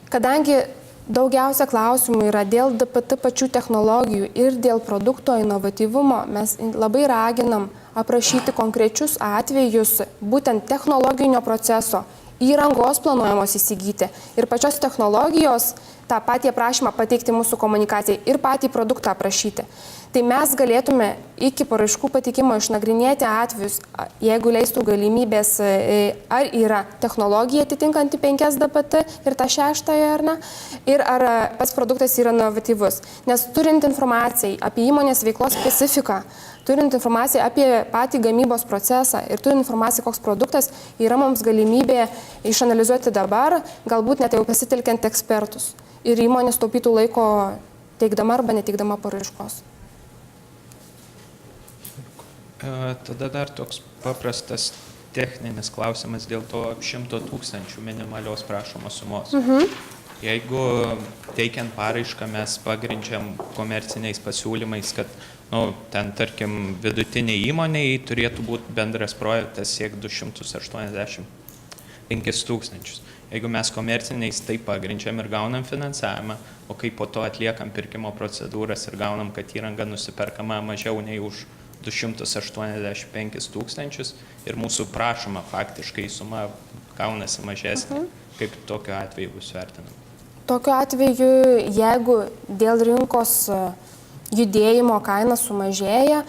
A: Kadangi daugiausia klausimų yra dėl DPT pačių technologijų ir dėl produkto inovatyvumo, mes labai raginam aprašyti konkrečius atvejus būtent technologinio proceso, įrangos planuojamos įsigyti ir pačios technologijos tą patį aprašymą pateikti mūsų komunikacijai ir patį produktą aprašyti. Tai mes galėtume iki paraiškų pateikimo išnagrinėti atvejus, jeigu leistų galimybės, ar yra technologija atitinkanti 5 DPT ir tą 6 ar ne, ir ar pats produktas yra inovatyvus. Nes turint informaciją apie įmonės veiklos specifiką, turint informaciją apie patį gamybos procesą ir turint informaciją, koks produktas, yra mums galimybė išanalizuoti dabar, galbūt net jau pasitelkiant ekspertus. Ir įmonės taupytų laiko teikdama arba neteikdama paraiškos.
J: Tada dar toks paprastas techninis klausimas dėl to 100 000 minimalios prašomos sumos. Jeigu teikiant paraišką mes pagrindžiam komerciniais pasiūlymais, kad ten, tarkim, vidutiniai įmoniai turėtų būti bendras projektas siek 285 000. Jeigu mes komerciniais taip pagrindžiam ir gaunam finansavimą, o kai po to atliekam pirkimo procedūras ir gaunam, kad įranga nusiperkama mažiau nei už 285 000 ir mūsų prašoma faktiškai suma gaunasi mažesnė, kaip tokiu atveju bus vertinama?
A: Tokiu atveju, jeigu dėl rinkos judėjimo kaina sumažėja,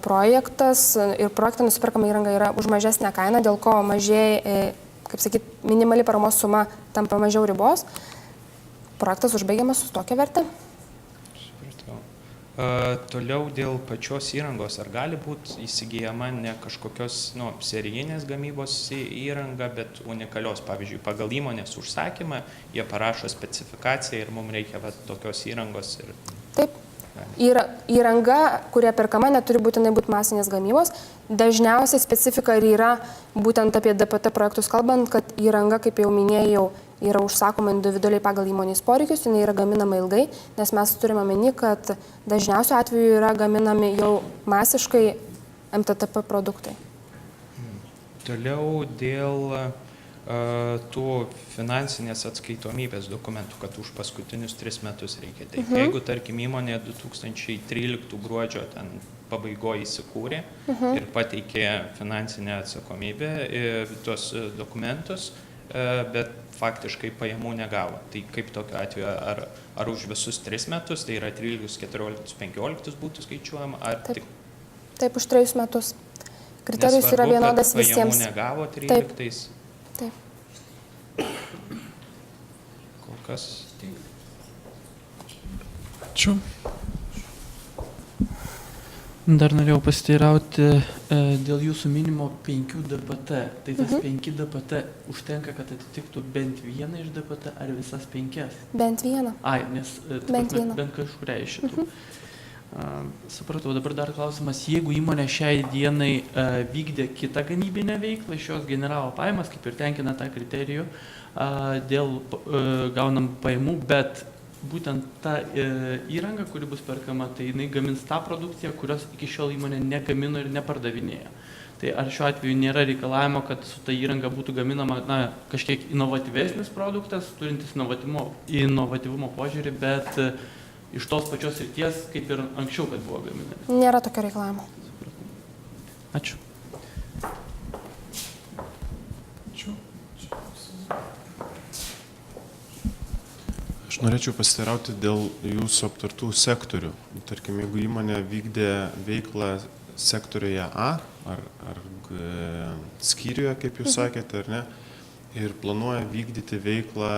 A: projektas ir projektą nusiperkama įranga yra už mažesnę kainą, dėl ko mažėja, kaip sakyt, minimali paramos suma tampa mažiau ribos, projektas užbaigiamas su tokia verte.
J: Toliau dėl pačios įrangos, ar gali būti įsigijama ne kažkokios serijinės gamybos įranga, bet unikalios, pavyzdžiui, pagal įmonės užsakymą, jie parašo specifikaciją ir mums reikia tokios įrangos.
A: Taip. Įranga, kuria perkama, neturi būtinai būti masinės gamybos. Dažniausiai specifika ir yra būtent apie DPT projektus kalbant, kad įranga, kaip jau minėjau, yra užsakoma individualiai pagal įmonės poreikius, jinai yra gaminama ilgai, nes mes turime omeny, kad dažniausiu atveju yra gaminami jau masiškai MTTP produktai.
J: Toliau dėl tų finansinės atskaitomybės dokumentų, kad už paskutinius 3 metus reikia teikti. Jeigu, tarkim, įmonė 2013 gruodžio pabaigoje įsikūrė ir pateikė finansinę atsakomybę tuos dokumentus, bet faktiškai pajamų negavo. Tai kaip tokiu atveju, ar už visus 3 metus, tai yra 13, 14, 15 būtų skaičiuojama, ar tik?
A: Taip, už 3 metus. Kriterijus yra vienodas visiems.
J: Pajamų negavo 13.
A: Taip.
J: Kol kas.
B: Ačiū. Dar norėjau pasiteirauti dėl jūsų minimo 5 DPT. Tai tas 5 DPT užtenka, kad atitiktų bent vieną iš DPT ar visas 5?
A: Bent vieną.
B: Ai, nes bent kažkuria iš šitų. Supratau, dabar dar klausimas, jeigu įmonė šiai dienai vykdė kitą gamybinę veiklą, iš jos generavo pajamas, kaip ir tenkina tą kriterijų, dėl gaunam pajamų, bet būtent ta įranga, kuri bus perkama, tai jinai gamins tą produkciją, kurios iki šiol įmonė negamino ir nepardavinėjo. Tai ar šiuo atveju nėra reikalavimo, kad su ta įranga būtų gaminama kažkiek inovatyvesnis produktas, turintis inovatyvumo požiūrį, bet iš tos pačios srities, kaip ir anksčiau, kad buvo gaminami?
A: Nėra tokio reikalavimo.
B: Ačiū.
K: Aš norėčiau pasiteirauti dėl jūsų aptartų sektorių. Tarkim, jeigu įmonė vykdė veiklą sektoriuje A ar skyriuje, kaip jūs sakėte, ar ne, ir planuoja vykdyti veiklą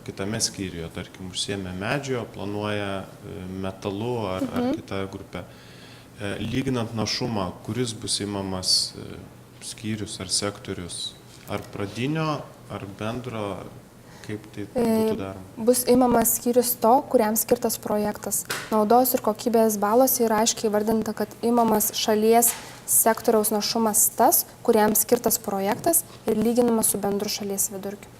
K: kitame skyriuje, tarkim, užsiėmė medžio, planuoja metalu ar kitą grupę. Lyginant našumą, kuris bus įmamas skyrius ar sektorius, ar pradinio, ar bendro, kaip tai būtų daroma?
A: Bus įmamas skyrius to, kuriam skirtas projektas. Naudos ir kokybės baluose yra aiškiai įvardinta, kad įmamas šalies sektoriaus našumas tas, kuriam skirtas projektas ir lyginamas su bendru šalies vidurkiu.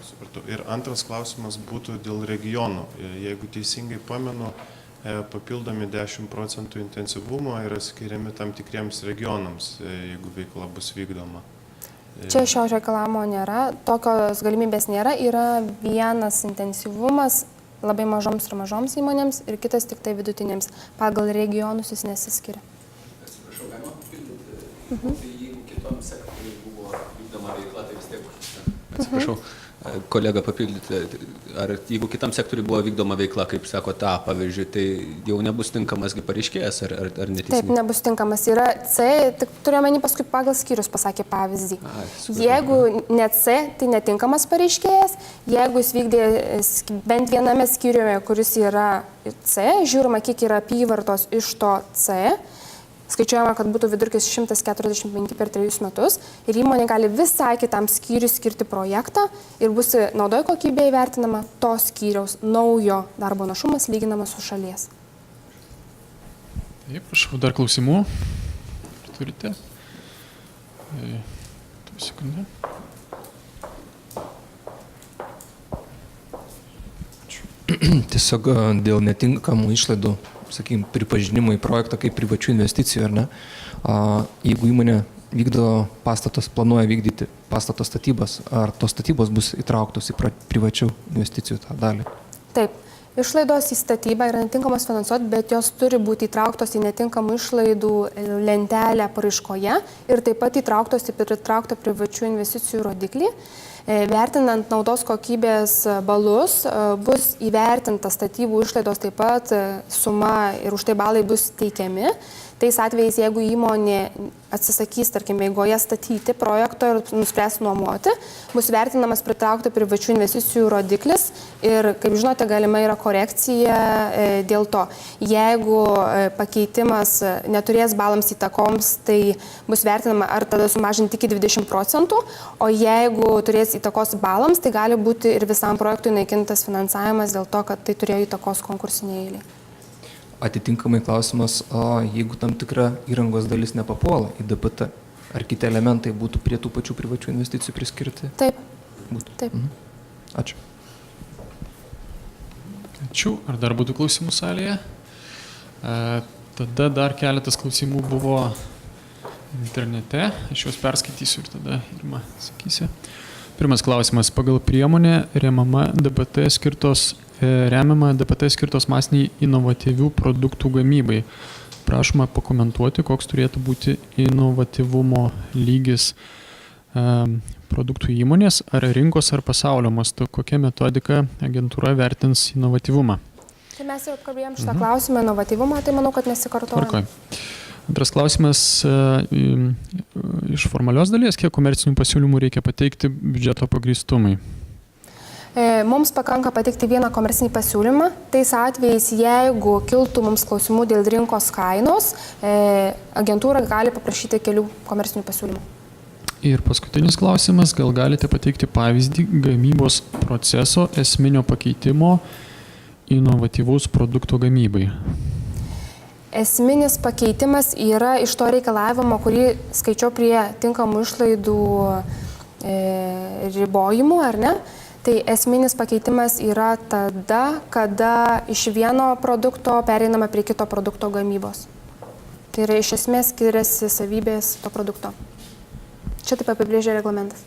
K: Supratau. Ir antras klausimas būtų dėl regionų. Jeigu teisingai pamenu, papildomi 10% intensyvumo yra skiriami tam tikriems regionams, jeigu veikla bus vykdoma.
A: Čia šio reikalavimo nėra, tokios galimybės nėra, yra vienas intensyvumas labai mažoms ir mažoms įmonėms ir kitas tik tai vidutinėms. Pagal regionus jis nesiskiria.
I: Atsiprašau, galima papildyti? Tai jeigu kitom sektoriui buvo vykdoma veikla, tai vis tiek užtenka. Atsiprašau. kolega papildyti, ar jeigu kitam sektoriui buvo vykdoma veikla, kaip sako, pavyzdžiui, tai jau nebus tinkamas pareiškėjas ar
A: Taip,
I: neteisingai?
A: nebus tinkamas. Yra C, tik turiuomenį paskui pagal skyrius pasakė pavyzdį. Jeigu ne C, tai netinkamas pareiškėjas. Jeigu jis vykdė bent viename skyriuje, kuris yra C, žiūrima, kiek yra apyvartos iš to C, skaičiuojama, kad būtų vidurkis 145 per 3 metus ir įmonė gali visai kitam skyriui skirti projektą ir bus naudojo kokybė įvertinama to skyriaus naujo darbo našumas lyginamas su šalies.
C: Taip, prašau, dar klausimų. Ar turite? Sekundę.
L: Tiesiog dėl netinkamų išlaidų, sakykime, pripažinimo į projektą kaip privačių investicijų, ar ne? Jeigu įmonė vykdo pastatos, planuoja vykdyti pastato statybas, ar tos statybos bus įtrauktos į privačių investicijų tą dalį?
A: Taip. Išlaidos į statybą yra netinkamos finansuoti, bet jos turi būti įtrauktos į netinkamų išlaidų lentelę paraiškoje ir taip pat įtrauktos į pritrauktą privačių investicijų rodiklį. Vertinant naudos kokybės balus, bus įvertinta statybų išlaidos taip pat suma ir už tai balai bus teikiami. Tais atvejais, jeigu įmonė atsisakys, tarkim, eigoje statyti projekto ir nuspręs nuomoti, bus vertinamas pritraukti privačių investicijų rodiklis ir, kaip žinote, galima yra korekcija dėl to. Jeigu pakeitimas neturės balams įtakoms, tai bus vertinama ar tada sumažinti iki 20%, o jeigu turės įtakos balams, tai gali būti ir visam projektui naikintas finansavimas dėl to, kad tai turėjo įtakos konkursiniai eiliai.
L: Atitinkamai klausimas, jeigu tam tikra įrangos dalis nepapuola į DPT, ar kiti elementai būtų prie tų pačių privačių investicijų priskirti?
A: Taip.
L: Būtų.
A: Taip.
L: Ačiū.
C: Ačiū. Ar dar būtų klausimų salėje? Tada dar keletas klausimų buvo internete. Aš juos perskaitysiu ir tada Irma sakysi. Pirmas klausimas. Pagal priemonę remiama DPT skirtos masiniai inovatyvių produktų gamybai. Prašoma pakomentuoti, koks turėtų būti inovatyvumo lygis produktų įmonės, ar rinkos, ar pasaulio mastu. Kokia metodika agentūra vertins inovatyvumą?
A: Tai mes jau apkalbėjom šitą klausimą inovatyvumą, tai manau, kad nesikartojame.
C: Tvarkoj. Antras klausimas iš formalios dalies, kiek komercinių pasiūlymų reikia pateikti biudžeto pagrįstumui?
A: Mums pakanka pateikti vieną komercinį pasiūlymą. Tais atvejais, jeigu kiltų mums klausimų dėl rinkos kainos, agentūra gali paprašyti kelių komercinių pasiūlymų.
C: Ir paskutinis klausimas, gal galite pateikti pavyzdį gamybos proceso esminio pakeitimo inovatyvaus produkto gamybai?
A: Esminis pakeitimas yra iš to reikalavimo, kurį skaičiau prie tinkamų išlaidų ribojimų, ar ne? Tai esminis pakeitimas yra tada, kada iš vieno produkto pereinama prie kito produkto gamybos. Tai yra iš esmės skiriasi savybės to produkto. Čia taip apibrėžia reglamentas.